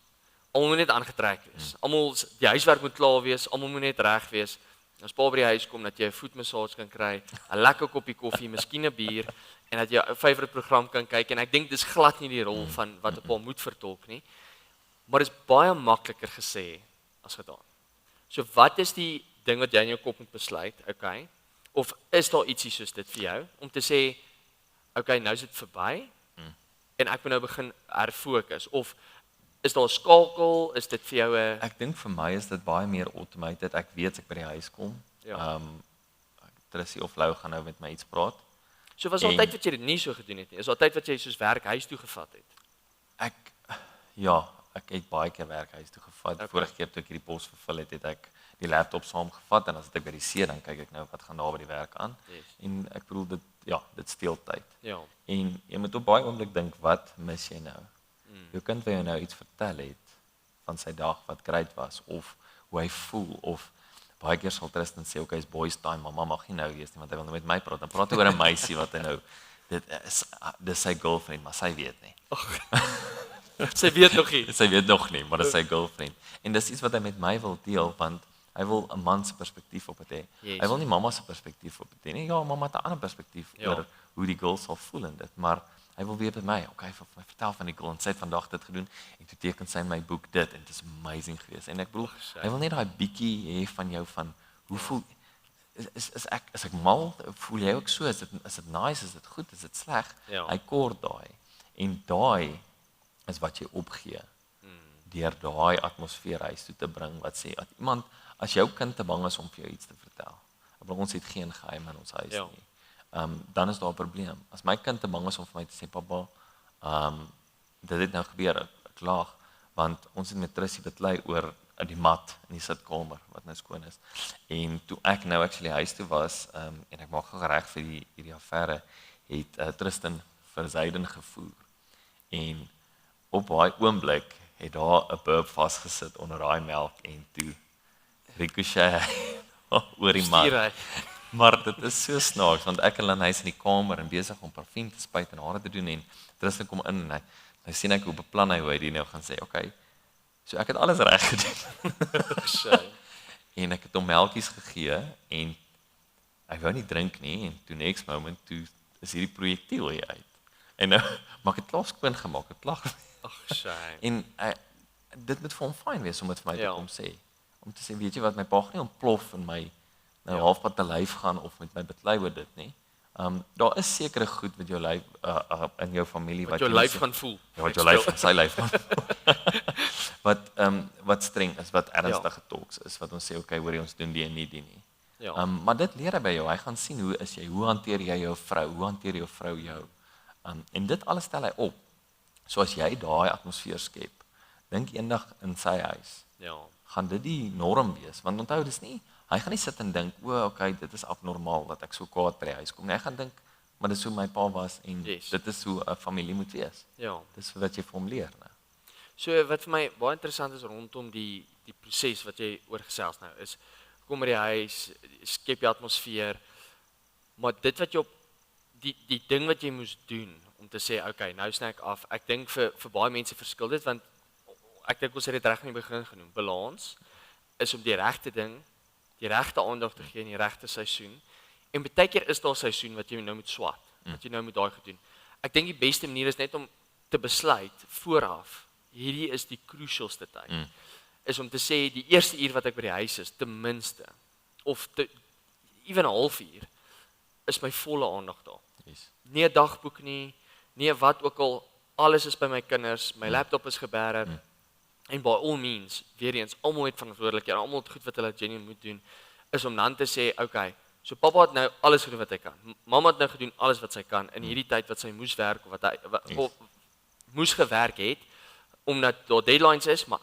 Almal moet net aangetrek wees. Almal die huiswerk moet klaar wees, almal moet net reg wees. As pa by die huis kom dat jy 'n voetmassage kan kry, 'n lekker koppie koffie, miskien 'n bier en dat jy 'n favourite program kan kyk en ek dink dis glad nie die rol van wat 'n pa moet vertolk nie. Maar dit is baie makliker gesê as gedaan. So wat is die ding wat jy in jou kop moet besluit, okay? Of is daar ietsie soos dit vir jou om te sê, okay, nou is dit verby en ek moet nou begin herfokus of is daar 'n skakel, is dit vir jou 'n Ek dink vir my is dit baie meer automated. Ek weet as ek by die huis kom. Ja. Trissie of Lou gaan nou met my iets praat. So was daar En- tyd wat jy dit nie so gedoen het nie. Is daar tyd wat jy soos werk huis toe gevat het? Ek het baie keer werk huis toe gevat. Okay. Vorige keer toe ek hierdie pos vervul het, het ek die laptop saamgevat en as ek by die see dan kyk ek nou wat gaan daar by die werk aan. Yes. En ek bedoel dit steel tyd. Ja. En jy moet op baie oomblik dink, wat mis jy nou? Jou kind wil jou nou iets vertel het van sy dag wat great was of hoe hy voel of baie keer sal Tristan sê okay, is boys time, mamma mag nie nou wees nie want hy wil nou met my praat. Dan praat hy oor 'n meisie wat hy nou dis sy girlfriend, maar sy weet nie. Sy weet nog nie. Sy weet nog nie, maar dis sy girlfriend. En dis iets wat hy met my wil deel want hy wil 'n man se perspektief op dit hê. Yes. Hy wil nie mamma se perspektief op dit hê nie. Ja, mamma het 'n ander perspektief Ja. oor hoe die girl sal voel in dit, maar hy wil weet by my, okay, vir my vertel van die girl en sy het vandag dit gedoen en toe teken sy in my boek dit en dit is amazing geweest. En ek bedoel, hy wil net daai bietjie hê van jou van hoe voel is ek mal? Voel jy ook so? Is dit nice? Is dit goed? Is dit sleg? Ja. Hy kort daai. En daai is wat jy opgee deur daai atmosfeer huis toe te bring wat sê dat iemand as jou kind te bang is om vir jou iets te vertel. Ek bedoel ons het geen geheim in ons huis Ja. nie. Dan is daar 'n probleem. As my kind te bang is om vir my te sê pappa, dit het nou gebeur, ek lag want ons het met Trissie beklei oor die mat in die sitkamer wat nou skoon is. En toe ek nou actually huis toe was en ek maak gereg vir hierdie affære het Tristan vir Zayden gevoer. En op daai oomblik het daar 'n burp vasgesit onder daai melk en toe ricochet oor die mat. Stuur hy. Maar dit is so snaaks want ek en hy is in die kamer en besig om parfuum te spuit en hare te doen en Tristan kom in en hy sien ek hoe beplan hy hoe hy dit nou gaan sê. Okay. So ek het alles reg gedoen. Shame. En ek het hom melkies gegee en hy wou nie drink nie en toe next moment toe is hierdie projektiel hier uit. En nou maak dit klaar skoon gemaak, het lag. Ag, shame. En dit moet vir hom fyn wees om dit vir my Ja. te kom sê. Om te sê, weet jy wat, my pa gaan nie ontplof in my nou halfpad te lyf gaan of met my beklei oor dit nie. Daar is sekere goed met jou lyf in jou familie Wat jou jy lyf nie- gaan voel. Ja, wat jou lyf van sy lyf gaan. Wat streng is, wat ernstige talks is, wat ons sê okay, hoor jy ons doen die en nie die nie. Ja. Maar dit leer hy by jou. Hy gaan sien hoe is jy, hoe hanteer jy jou vrou, hoe hanteer jou vrou jou. En dit alles stel hy op. So as jy daai atmosfeer skep, dink eendag in sy huis, Ja. gaan dit die norm wees. Want onthou, dis nie Hy gaan nie sit en dink, okay, dit is abnormaal dat ek so kwaad by die huis kom nie. Hy gaan dink, maar dis hoe my pa was en Yes. dit is hoe 'n familie moet wees. Ja. Dis wat jy vir hom leer, né? So wat vir my baie interessant is rondom die proses wat jy oorgesels nou is, kom by die huis, skep die atmosfeer, maar dit wat jy op die ding wat jy moes doen om te sê okay, nou sny ek af. Ek dink vir baie mense verskil dit want ek dink ons het dit reg in die begin genoem. Balans is om die regte ding, die regte aandag te gee in die regte seisoen. En baie keer is daar seisoen wat jy nou moet swat, wat jy nou moet daai gedoen. Ek dink die beste manier is net om te besluit vooraf. Hierdie is die crucialste tyd. Is om te sê die eerste uur wat ek by die huis is, ten minste of ewen 'n halfuur is my volle aandag daar. Yes. Nie 'n dagboek nie, nie wat ook al, alles is by my kinders, my laptop is geberg. En by all means, weer eens, almal het verantwoordelikheid, almal het goed wat hulle genuine moet doen, is om dan te sê, okay, so pappa het nou alles gedoen wat hy kan. Mamma het nou gedoen alles wat sy kan in hierdie tyd wat sy moes werk of wat hy of moes gewerk het omdat daar deadlines is, maar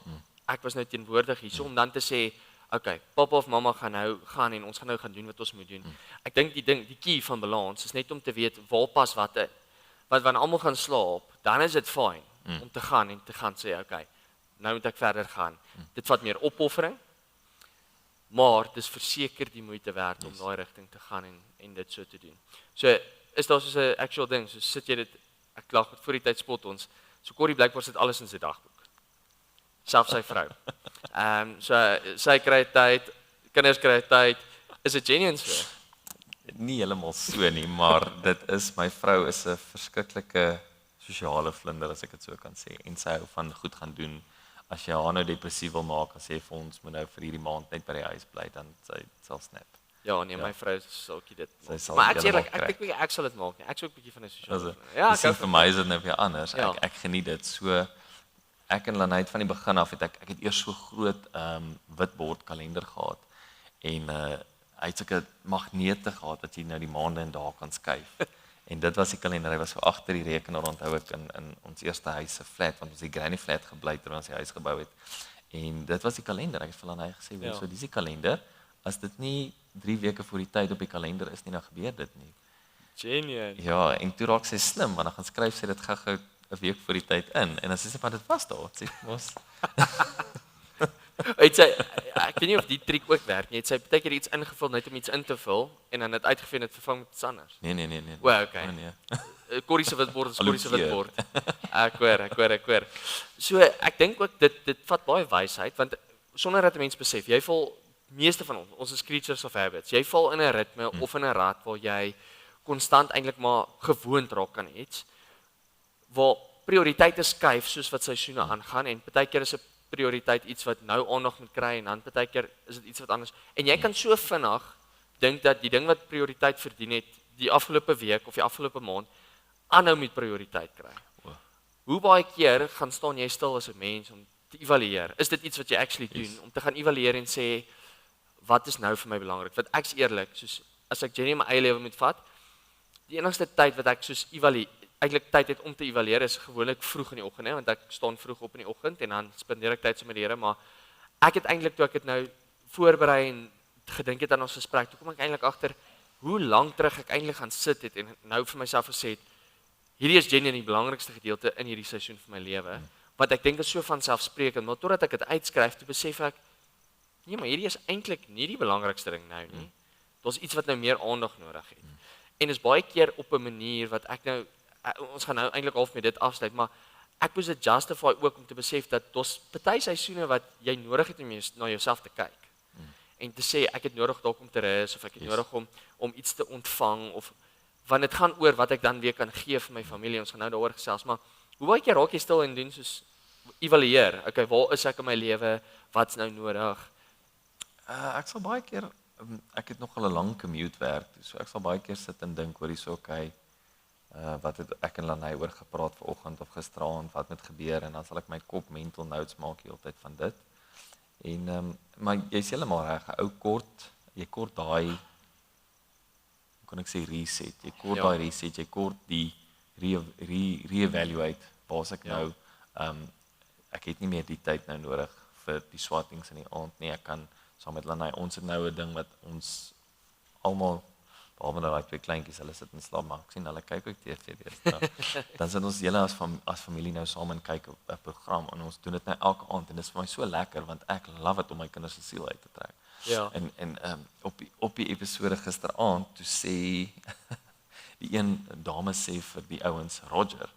ek was nou teenwoordig hier om dan te sê, okay, pappa of mamma gaan nou gaan en ons gaan nou gaan doen wat ons moet doen. Ek dink die key van balans is net om te weet waar pas wat in. Want wanneer almal gaan slaap, dan is dit fyn om te gaan sê, okay, nou moet ek verder gaan. Dit vat meer opoffering, maar dis verseker die moeite werd om daai rigting te gaan en dit so te doen. So is daar soos 'n actual ding, so sit jy dit, ek lag voor die tyd spot ons, so Corrie blykbaar sit alles in sy dagboek. Selfs sy vrou. So sy kry tyd, kinders kry tyd, is dit genuine so? Nie heeltemal so nie, maar dit is, my vrou is 'n verskriklike sosiale vlinder as ek dit so kan sê, en sy hou van goed gaan doen. As jy haar nou depressief wil maak en sê vir ons moet nou vir hierdie maand net by die huis bly, dan sy sal snap. Ja, nee, my vrou sal dit Sy sal maar ek dit sê eerlik, heeltemal ek dink ek sal dit maak nie. Ek sou ook 'n bietjie van 'n sosiale Also, vlinder. Ja, sien, vir my is dit nou weer anders. Ja. Ek geniet dit so. Ek en Lanet van die begin af het ek het eers so groot witbord kalender gehad en hy het sulke magnete gehad dat jy nou die maande en dae kan skuif. En dit was die kalender. Hy was so agter die rekenaar, onthou ek, in ons eerste huis se flat, want ons het die granny flat gebly terwyl ons die huis gebou het. En dit was die kalender. Ek het vir Lanet gesê, weet so dis die kalender. As dit nie 3 weke voor die tyd op die kalender is nie, dan gebeur dit nie. Genuine. Ja, en toe raak sy slim, want dan gaan skryf sy dit gou-gou 'n week voor die tyd in en dan sê sy maar dit was daar, sê mos. Het sy, ek weet nie of die triek ook werk nie. Het sy baie keer iets ingevul net om iets in te vul en dan het uitgevind dit vervang met iets anders. Nee. O, okay. Nee. Corrie se witbord is Corrie se Allokeer. witbord. Ek hoor. So ek dink ook dit vat baie wysheid want sonder dat 'n mens besef, jy val meeste van ons is creatures of habits. Jy val in 'n ritme of in 'n rat waar jy konstant eintlik maar gewoond raak aan iets waar prioriteite skuif soos wat seisoene aangaan en partykeer is 'n prioriteit iets wat nou aandag moet kry en dan partykeer is dit iets wat anders. En jy kan so vinnig dink dat die ding wat prioriteit verdien het die afgelope week of die afgelope maand aanhou met prioriteit kry. Hoe baie keer gaan staan jy stil as 'n mens om te evalueer? Is dit iets wat jy actually doen om te gaan evalueer en sê wat is nou vir my belangrik? Want ek's eerlik, soos as ek genuine my eie lewe moet vat, die enigste tyd wat ek soos eintlik tyd het om te evalueer is gewoonlik vroeg in die oggend, want ek staan vroeg op in die oggend en dan spandeer ek tyd saam met die Here, maar ek het eintlik toe ek dit nou voorberei en gedink het aan ons gesprek, toe kom ek eintlik agter hoe lank terug ek eintlik gaan sit het en nou vir myself gesê het, hierdie is genuine die belangrikste gedeelte in hierdie seisoen van my lewe, wat ek dink is so vanselfsprekend, maar totdat ek dit uitskryf, toe besef ek, nee, maar hierdie is eintlik nie die belangrikste ding nou nie. Daar's iets wat nou meer aandag nodig het. En is baie keer op 'n manier wat ek nou ons gaan nou eintlik half met dit afsluit, maar ek moes dit justify ook om te besef dat daar's party seisoene wat jy nodig het om na jouself te kyk. En te sê ek het nodig dalk om te rus of ek het nodig om iets te ontvang of want dit gaan oor wat ek dan weer kan gee vir my familie. Ons gaan nou daaroor gesels, maar hoe baie keer raak jy stil en doen soos evalueer. Okay, waar is ek in my lewe? Wat's nou nodig? Ek sal baie keer ek het nog al 'n lang commute werk, so ek sal baie keer sit en dink oor die so okay, wat het ek en Lanay oor gepraat vanoggend of gisteraand, wat moet gebeur en dan sal ek my kop mental notes maak heeltyd van dit. En maar jy's heeltemal reg, jy kort daai hoe kan ek sê reset. Jy kort daai reset, jy kort die re-evaluate waar's ek nou. Ek het nie meer die tyd nou nodig vir die swattings in die aand nie. Ek kan saam met Lanai. Ons het nou 'n ding wat ons almal behalwe nou daai twee kleintjies, hulle sit in slaap, maar ek sien hulle kyk ook TV deesdae. Dan sit ons hele as familie nou saam en kyk 'n program en ons doen dit nou elke aand en dit is vir my so lekker want ek love dit om my kinders se siel uit te trek. Ja. En op die episode gisteraand toe sê die een dame sê vir die ouens Roger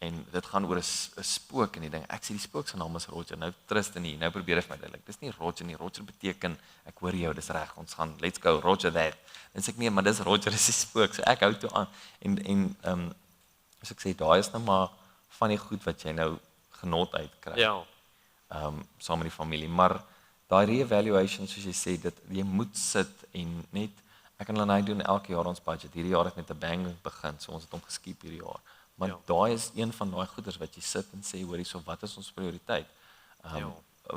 en dit gaan oor 'n spook en die ding. Ek sê die spook se naam is Roger. Nou Tristan hier, nou probeer hy vir my duidelik. Dis nie Roger nie. Roger beteken ek hoor jou, dis reg. Ons gaan let's go Roger that. En sê ek nee, maar dis Roger is die spook. So ek hou toe aan. En as ek sê daai is nou maar van die goed wat jy nou genot uitkry. Ja. Saam met die familie, maar daai re-evaluation soos jy sê, dit jy moet sit en net ek en Lanai doen elke jaar ons budget. Hierdie jaar het met 'n bang begin, so ons het hom geskiep hierdie jaar. Maar Ja. daai is een van daai goeders wat jy sit en sê, hoorie, so wat is ons prioriteit?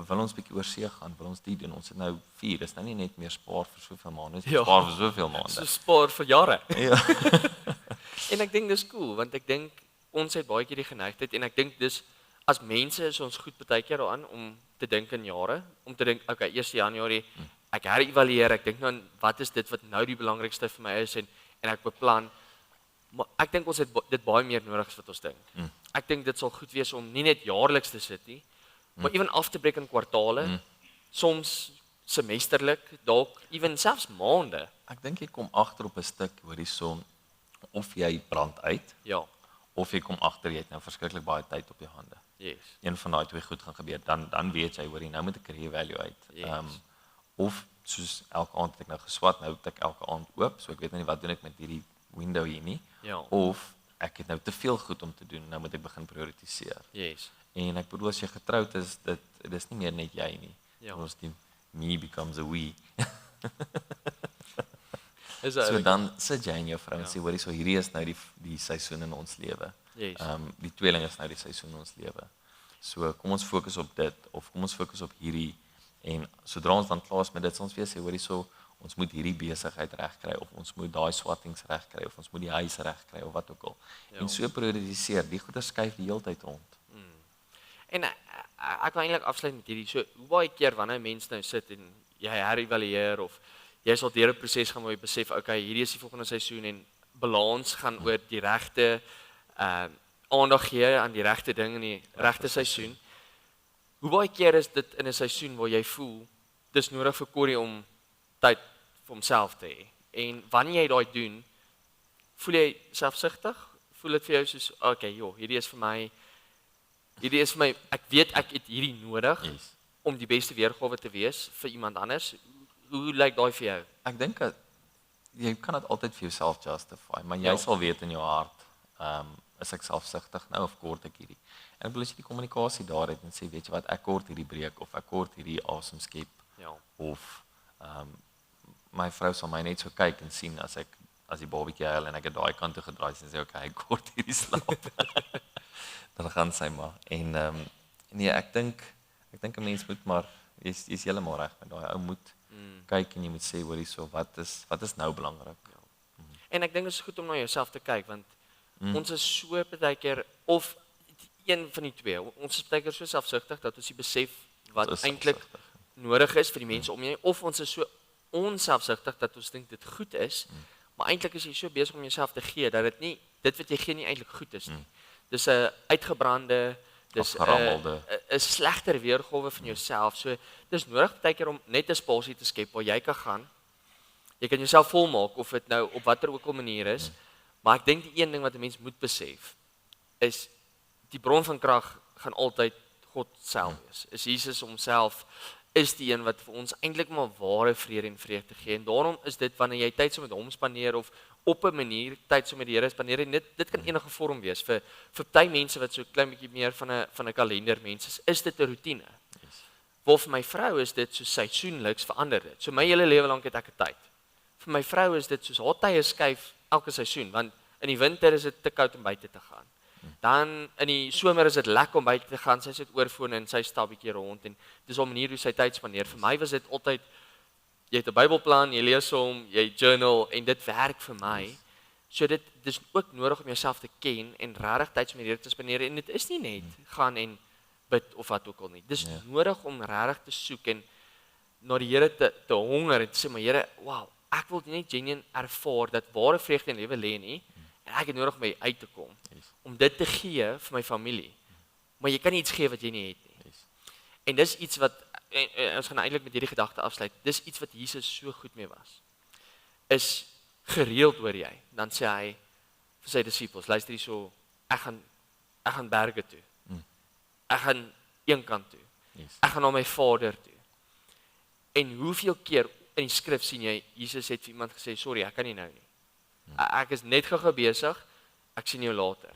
Wil ons bietjie oor see gaan, wil ons dit doen? Ons het nou 4, dis nou nie net meer spaar vir soveel maande, dis Ja. spaar vir soveel maande. So spaar vir jare. Ja. En ek dink dis cool want ek dink ons het baie keer die geneigtheid en ek dink dis as mense is ons goed baie keer daaraan om te dink in jare, om te dink okay, 1 Januarie ek herëvalueer, ek dink nou aan wat is dit wat nou die belangrikste vir my is en ek beplan. Maar ek dink ons het dit baie meer nodig as wat ons dink. Ek dink dit sal goed wees om nie net jaarliks te sit nie, maar ewen af te breek in kwartaale, soms semesterlik, dalk ewen selfs maande. Ek dink jy kom agter op 'n stuk horison of jy brand uit Ja. of jy kom agter jy het nou verskriklik baie tyd op jou hande. Yes. Een van daai twee goed gaan gebeur, dan weet jy hoor jy nou moet ek re-evaluate. Yes. Of soos elke aand het ek nou geswat, nou het ek elke aand oop, so ek weet nou nie wat doen ek met hierdie window hier nie. Ja. Of ek het nou te veel goed om te doen, nou moet ek begin prioritiseer. Yes. En ek bedoel as jy getroud is, dis nie meer net jy nie. Ja. Ons die me becomes a we. Is So dan sit jy en jou vrou en Ja. sê hoorie, so hierdie is nou die seisoen in ons lewe. Yes. Die tweeling is nou die seisoen in ons lewe. So kom ons fokus op dit of kom ons fokus op hierdie en sodra ons dan klaar is met dit, sal ons weer sê hoorie, so ons moet hierdie besigheid regkry of ons moet daai swattings regkry of ons moet die huis regkry of wat ook al. Ja. En so prioritiseer, die goeie skuif die hele tyd rond. En ek wil eintlik afsluit met hierdie. So hoe baie keer wanneer mense nou sit en jy herëvalueer of jy sal deur 'n proses gaan waar jy besef, okay, hierdie is die volgende seisoen en balans gaan oor die regte aandag gee aan die regte ding in die regte seisoen. Hoe baie keer is dit in 'n seisoen waar jy voel dis nodig vir Corrie om tyd vir homself te hê. En wanneer jy daai doen, voel jy selfsugtig? Voel dit vir jou soos okay, joh, hierdie is vir my, ek weet ek het hierdie nodig Yes. om die beste weergawe te wees vir iemand anders. Hoe lyk daai vir jou? Ek dink dat jy kan dit altyd vir jouself justify, maar jy Ja. sal weet in jou hart, is ek selfsugtig nou of kort ek hierdie. En ek bedoel as jy die kommunikasie daar het en sê, weet jy wat, ek kort hierdie breek of ek kort hierdie asem skep Ja. of my vrou sal my net so kyk en sien as die babatjie huil en ek het daai kant toe gedraai en sê okay, ek kort hierdie slaap. Dan gaan sy maar. En nee, ek dink 'n mens moet maar jy's heeltemal reg met daai ou moet kyk en jy moet sê hoorie so wat is nou belangrik. En ek dink dit is goed om na jouself te kyk want ons is so baie keer of een van die twee. Ons is baie keer so selfsugtig dat ons nie besef wat Ons is eintlik selfsugtig. nodig is vir die mense om jou of ons is so onselfsugtig dat ons dink dit goed is, maar eintlik is jy so besig om jouself te gee dat dit wat jy gee nie eintlik goed is nie. Dis 'n uitgebrande, dis 'n slegter weergawe van jouself. So dis nodig baie keer om net 'n spasie te skep waar jy kan gaan. Jy kan jouself volmaak of dit nou op watter ook al manier is. Maar ek dink die een ding wat 'n mens moet besef is die bron van krag gaan altyd God self wees. Is Jesus homself is die een wat vir ons eintlik maar ware vrede en vreugde gee. En daarom is dit wanneer jy tyd saam met hom spandeer of op 'n manier tyd saam met die Here spandeer en dit kan enige vorm wees vir party mense wat so klein bietjie meer van 'n kalendermens is dit 'n roetine. Yes. Waar vir my vrou is dit so seisoenliks verander dit. So my hele lewe lank het ek 'n tyd. Vir my vrou is dit soos haar tye skuif elke seisoen want in die winter is dit te koud om buite te gaan. Dan in die somer is dit lekker om buite te gaan. Sy sit oorfone en sy stap 'n bietjie rond en dis 'n manier hoe sy tyd spandeer. Vir my was dit altyd jy het 'n Bybelplan, jy lees hom, jy journal en dit werk vir my. So dis ook nodig om jouself te ken en regtig tyd met die Here te spandeer en dit is nie net gaan en bid of wat ook al nie. Dis nodig om regtig te soek en na die Here te honger en te sê, maar Here, wow, ek wil net genuine ervaar dat ware vreugde in lewe lê nie en ek het nodig om by uit te kom om dit te gee vir my familie. Maar jy kan nie iets gee wat jy nie het nie. En dis iets wat ons gaan eintlik met hierdie gedagte afsluit. Dis iets wat Jesus so goed mee was. Is gereeld oor jy. Dan sê hy vir sy disippels, luister hierso, ek gaan berge toe. Ek gaan een kant toe. Ek gaan na my Vader toe. En hoeveel keer in die skrif sien jy Jesus het vir iemand gesê, sorry, ek kan nie nou nie. Ek is net gou besig. Ek sien jou later.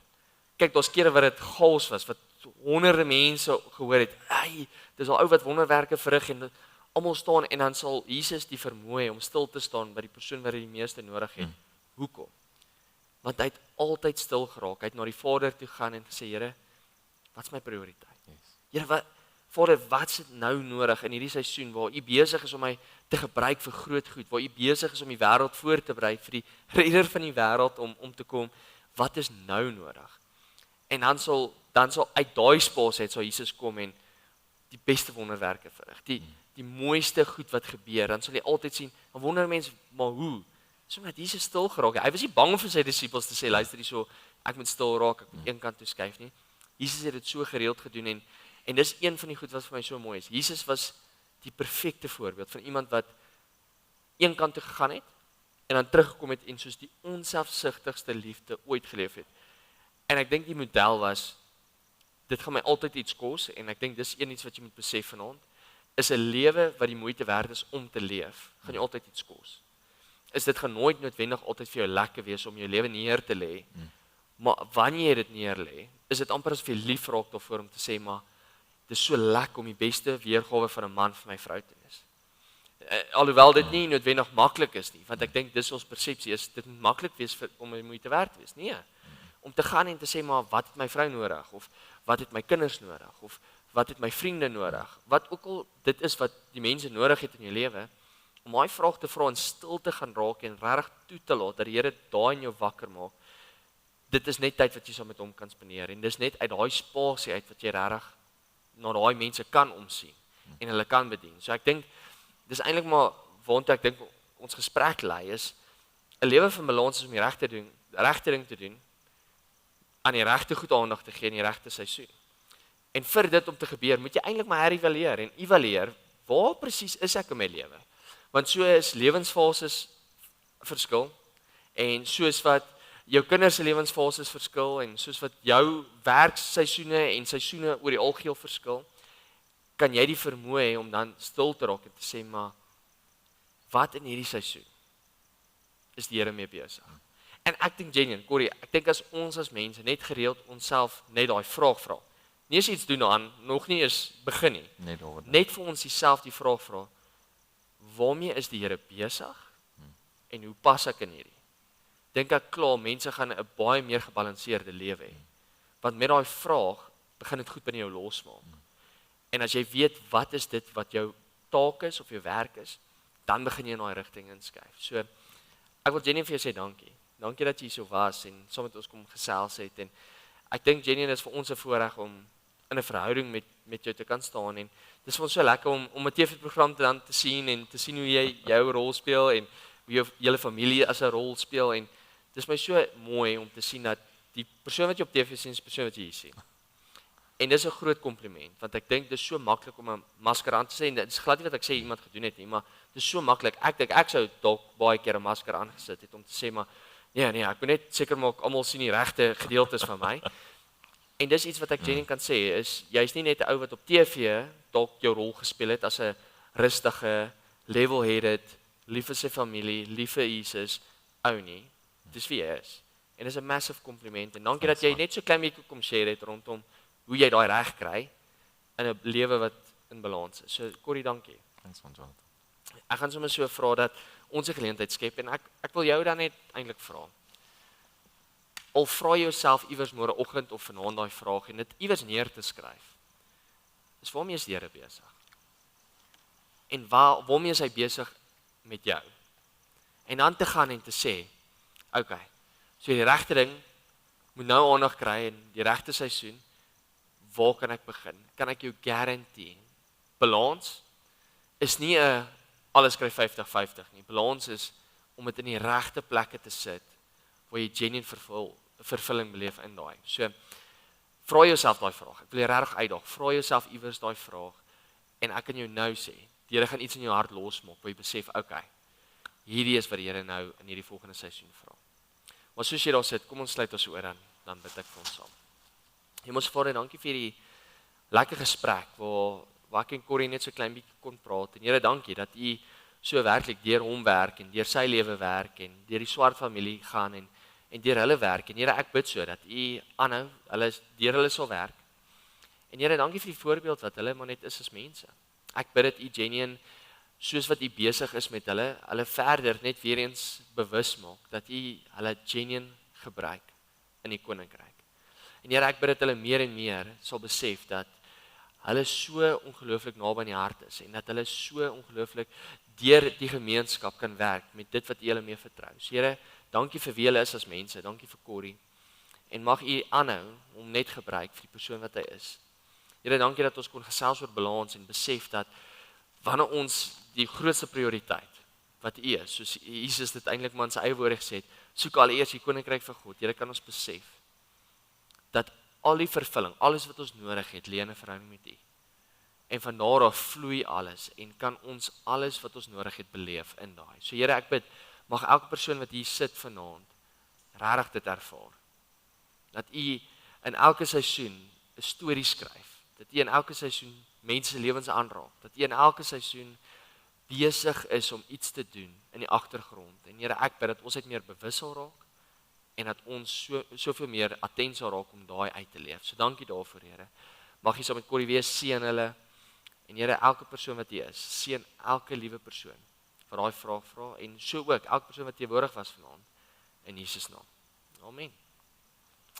Kyk, daar's kere wat dit chaos was, wat honderde mense gehoor het. Hey, dis al ou wat wonderwerke verrig en almal staan en dan sal Jesus die vermoë om stil te staan by die persoon wat dit die meeste nodig het. Hoekom? Want hy het altyd stil geraak. Hy het na die Vader toe gaan en gesê, Here, wat's my prioriteit? Here, Vader, wat's dit nou nodig in hierdie seisoen waar U besig is om my te gebruik vir groot goed, waar U besig is om die wêreld voor te berei vir die redder van die wêreld om te kom. Wat is nou nodig? En dan sal uit daai spasie sal Jesus kom en die beste wonderwerke verrig. Die mooiste goed wat gebeur, dan sal jy altyd sien, dan wonder mense, maar hoe? Sommige Jesus stil geraak. Hy was nie bang vir sy disippels te sê, luister hierso, ek moet stil raak, ek moet een kant toe skuif nie. Jesus het dit so gereeld gedoen en dis een van die goed wat vir my so mooi is. Jesus was die perfekte voorbeeld van iemand wat een kant toe gegaan het en dan teruggekom het en soos die onselfsugtigste liefde ooit geleef het. En ek dink die model was, dit gaan my altyd iets kos en ek dink dis iets wat jy moet besef vanaand, is 'n lewe wat die moeite werd is om te leef, gaan jy altyd iets kos. Dit gaan nooit noodwendig altyd vir jou lekker wees om jou lewe neer te lê. Maar wanneer jy dit neer lê, is dit amper asof jy lief raak daarvoor om te sê, maar dit is so lekker om die beste weergawe van 'n man vir my vrou te wees. Alhoewel dit nie noodwendig maklik is nie, want ek dink dis ons persepsie is, dit moet maklik wees om die moeite werd te wees. Nee, om te gaan en te sê, maar wat het my vrou nodig, of wat het my kinders nodig, of wat het my vriende nodig, wat ook al dit is wat die mense nodig het in jou lewe, om daai vraag te vra en stil te gaan raak en regtig toe te laat dat die Here daai in jou wakker maak. Dit is net tyd wat jy saam met hom kan spandeer en dis net uit daai spasie uit wat jy regtig na daai mense kan omsien en hulle kan bedien. So ek dink dis eintlik maar waantoe ek dink ons gesprek lei is 'n lewe van balans is om die regte ding te doen, aan die regte goed aandag te gee in die regte seisoen. En vir dit om te gebeur, moet jy eintlik maar herëvalueer en evalueer waar presies is ek in my lewe? Want so is lewensfases verskil en soos wat jou kinders se lewensfases verskil en soos wat jou werkseisoene en seisoene oor die algeheel verskil, kan jy die vermoë hê om dan stil te raak en te sê, maar wat in hierdie seisoen is die Here mee besig? En ek dink genuine, Corrie, ek dink as ons as mense net gereeld onsself net daai vraag vra. Nie eens iets doen aan, nog nie eens begin nie. Net vir ons self die vraag vra, waarmee is die Here besig en hoe pas ek in hierdie? Dink ek klaar, mense gaan 'n baie meer gebalanseerde lewe hê. Want met daai vraag begin dit goed binne jou losmaak. En as jy weet wat is dit wat jou taak is of jou werk is, dan begin jy in daai rigting inskuif. So ek wil Jenny vir jou sê dankie. Dankie dat jy so was en saam met ons kom gesels het en ek dink Jenny, dit is vir ons 'n voorreg om in 'n verhouding met jou te kan staan en dis vir ons so lekker om 'n TV-program dan te sien en te sien hoe jy jou rol speel en hoe jou hele familie as 'n rol speel en dis my so mooi om te sien dat die persoon wat jy op TV sien is die persoon wat jy hier sien. En dis 'n groot kompliment want ek dink dis so maklik om 'n masker aan te sê en dit is glad nie wat ek sê iemand gedoen het nie, maar dis so maklik. Ek dink ek sou dalk baie keer 'n masker aangesit het om te sê maar nee, ek moet net seker maak almal sien die regte gedeeltes van my. En dis iets wat ek genuine kan sê is jy's nie net 'n ou wat op TV dalk jou rol gespeel het as 'n rustige, level-headed, lief vir sy familie, lief vir Jesus ou nie. Dis wie jy is. En dis 'n massive kompliment en dankie dat jy net so klein bietjie kom share het rondom hoe jy daai reg kry in 'n lewe wat in balans is. So Corrie, dankie. Ek gaan sommer so vra dat ons 'n geleentheid skep en ek wil jou dan net eintlik vra. Al vra jouself iewers môreoggend of vanaand daai vraag en dit iewers neer te skryf. Is waarmee is die Here besig? En waarmee is hy besig met jou? En dan te gaan en te sê, okay, so die regte ding moet nou aandag kry in die regte seisoen. Waar kan ek begin? Kan ek jou guarantee? Balans is nie 'n alles kry 50-50 nie. Balans is om dit in die regte plekke te sit waar jy genuine vervulling beleef in daai. So vra jouself daai vraag. Ek wil jou regtig uitdaag. Vra jouself iewers daai vraag en ek kan jou nou sê, die Here gaan iets in jou hart losmaak waar jy besef, okay, hierdie is wat die Here nou in hierdie volgende seisoen vra. Maar soos jy daar sit, kom ons sluit ons oor dan bid ek vir ons saam. Hemelse Vader, dankie vir die lekker gesprek waar ek en Corrie net so klein bietjie kon praat. En Here, dankie dat U so werklik deur hom werk en deur sy lewe werk en deur die Swart familie gaan en deur hulle werk. En Here, ek bid so dat U aanhou, deur hulle sal werk. En Here, dankie vir die voorbeeld wat hulle maar net is as mense. Ek bid dat U genuine soos wat U besig is met hulle verder net weer eens bewus maak dat U hulle genuine gebruik in die koninkryk. En Here, ek bid dat hulle meer en meer sal besef dat hulle so ongelooflik naby aan die hart is en dat hulle so ongelooflik deur die gemeenskap kan werk met dit wat U hulle mee vertrou. So Here, dankie vir wie hulle is as mense, dankie vir Corrie. En mag U aanhou om net gebruik vir die persoon wat hy is. Here, dankie dat ons kon gesels oor balans en besef dat wanneer ons die grootste prioriteit wat U is, soos Jesus dit eintlik maar in sy eie woorde gesê het, soek alleeers die koninkryk van God. Here, kan ons besef dat al die vervulling, alles wat ons nodig het, lê in 'n verhouding met U. En van daar af vloei alles en kan ons alles wat ons nodig het beleef in daai. So Here, ek bid, mag elke persoon wat hier sit vanaand regtig dit ervaar. Dat U in elke seisoen 'n storie skryf. Dat U in elke seisoen mense se lewens aanraak. Dat U in elke seisoen besig is om iets te doen in die agtergrond. En Here, ek bid dat ons net meer bewus sal raak en dat ons soveel meer attent sal raak om daai uit te leef. So dankie daarvoor, Here. Mag U saam met Corrie wees, seën hulle. En Here, elke persoon wat hier is, seën elke liewe persoon vir daai vraag vra en so ook elke persoon wat teenwoordig was vanaand in Jesus naam. Amen.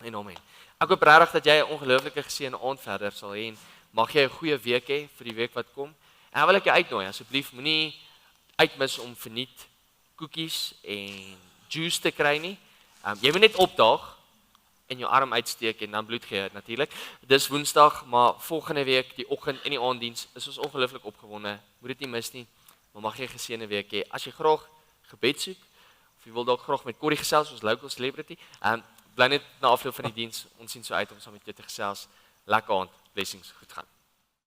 En amen. Ek hoop regtig dat jy 'n ongelooflike geseënde aand verder sal hê en mag jy 'n goeie week hê vir die week wat kom. En dan wil ek jou uitnooi, asseblief moenie uitmis om verniet koekies en juice te kry nie. Jy moet net opdaag en jou arm uitsteek en dan bloed gee natuurlik. Dis Woensdag, maar volgende week die oggend en die aanddiens is ons ongelooflik opgewonde. Moet dit nie mis nie. Maar mag jy 'n geseënde week hê. As jy graag gebed soek of jy wil dalk graag met Corrie gesels, ons local celebrity, bly net na afloop van die diens. Ons sien so uit om saam met jou te gesels. Lekker aand. Blessings. Goed gaan.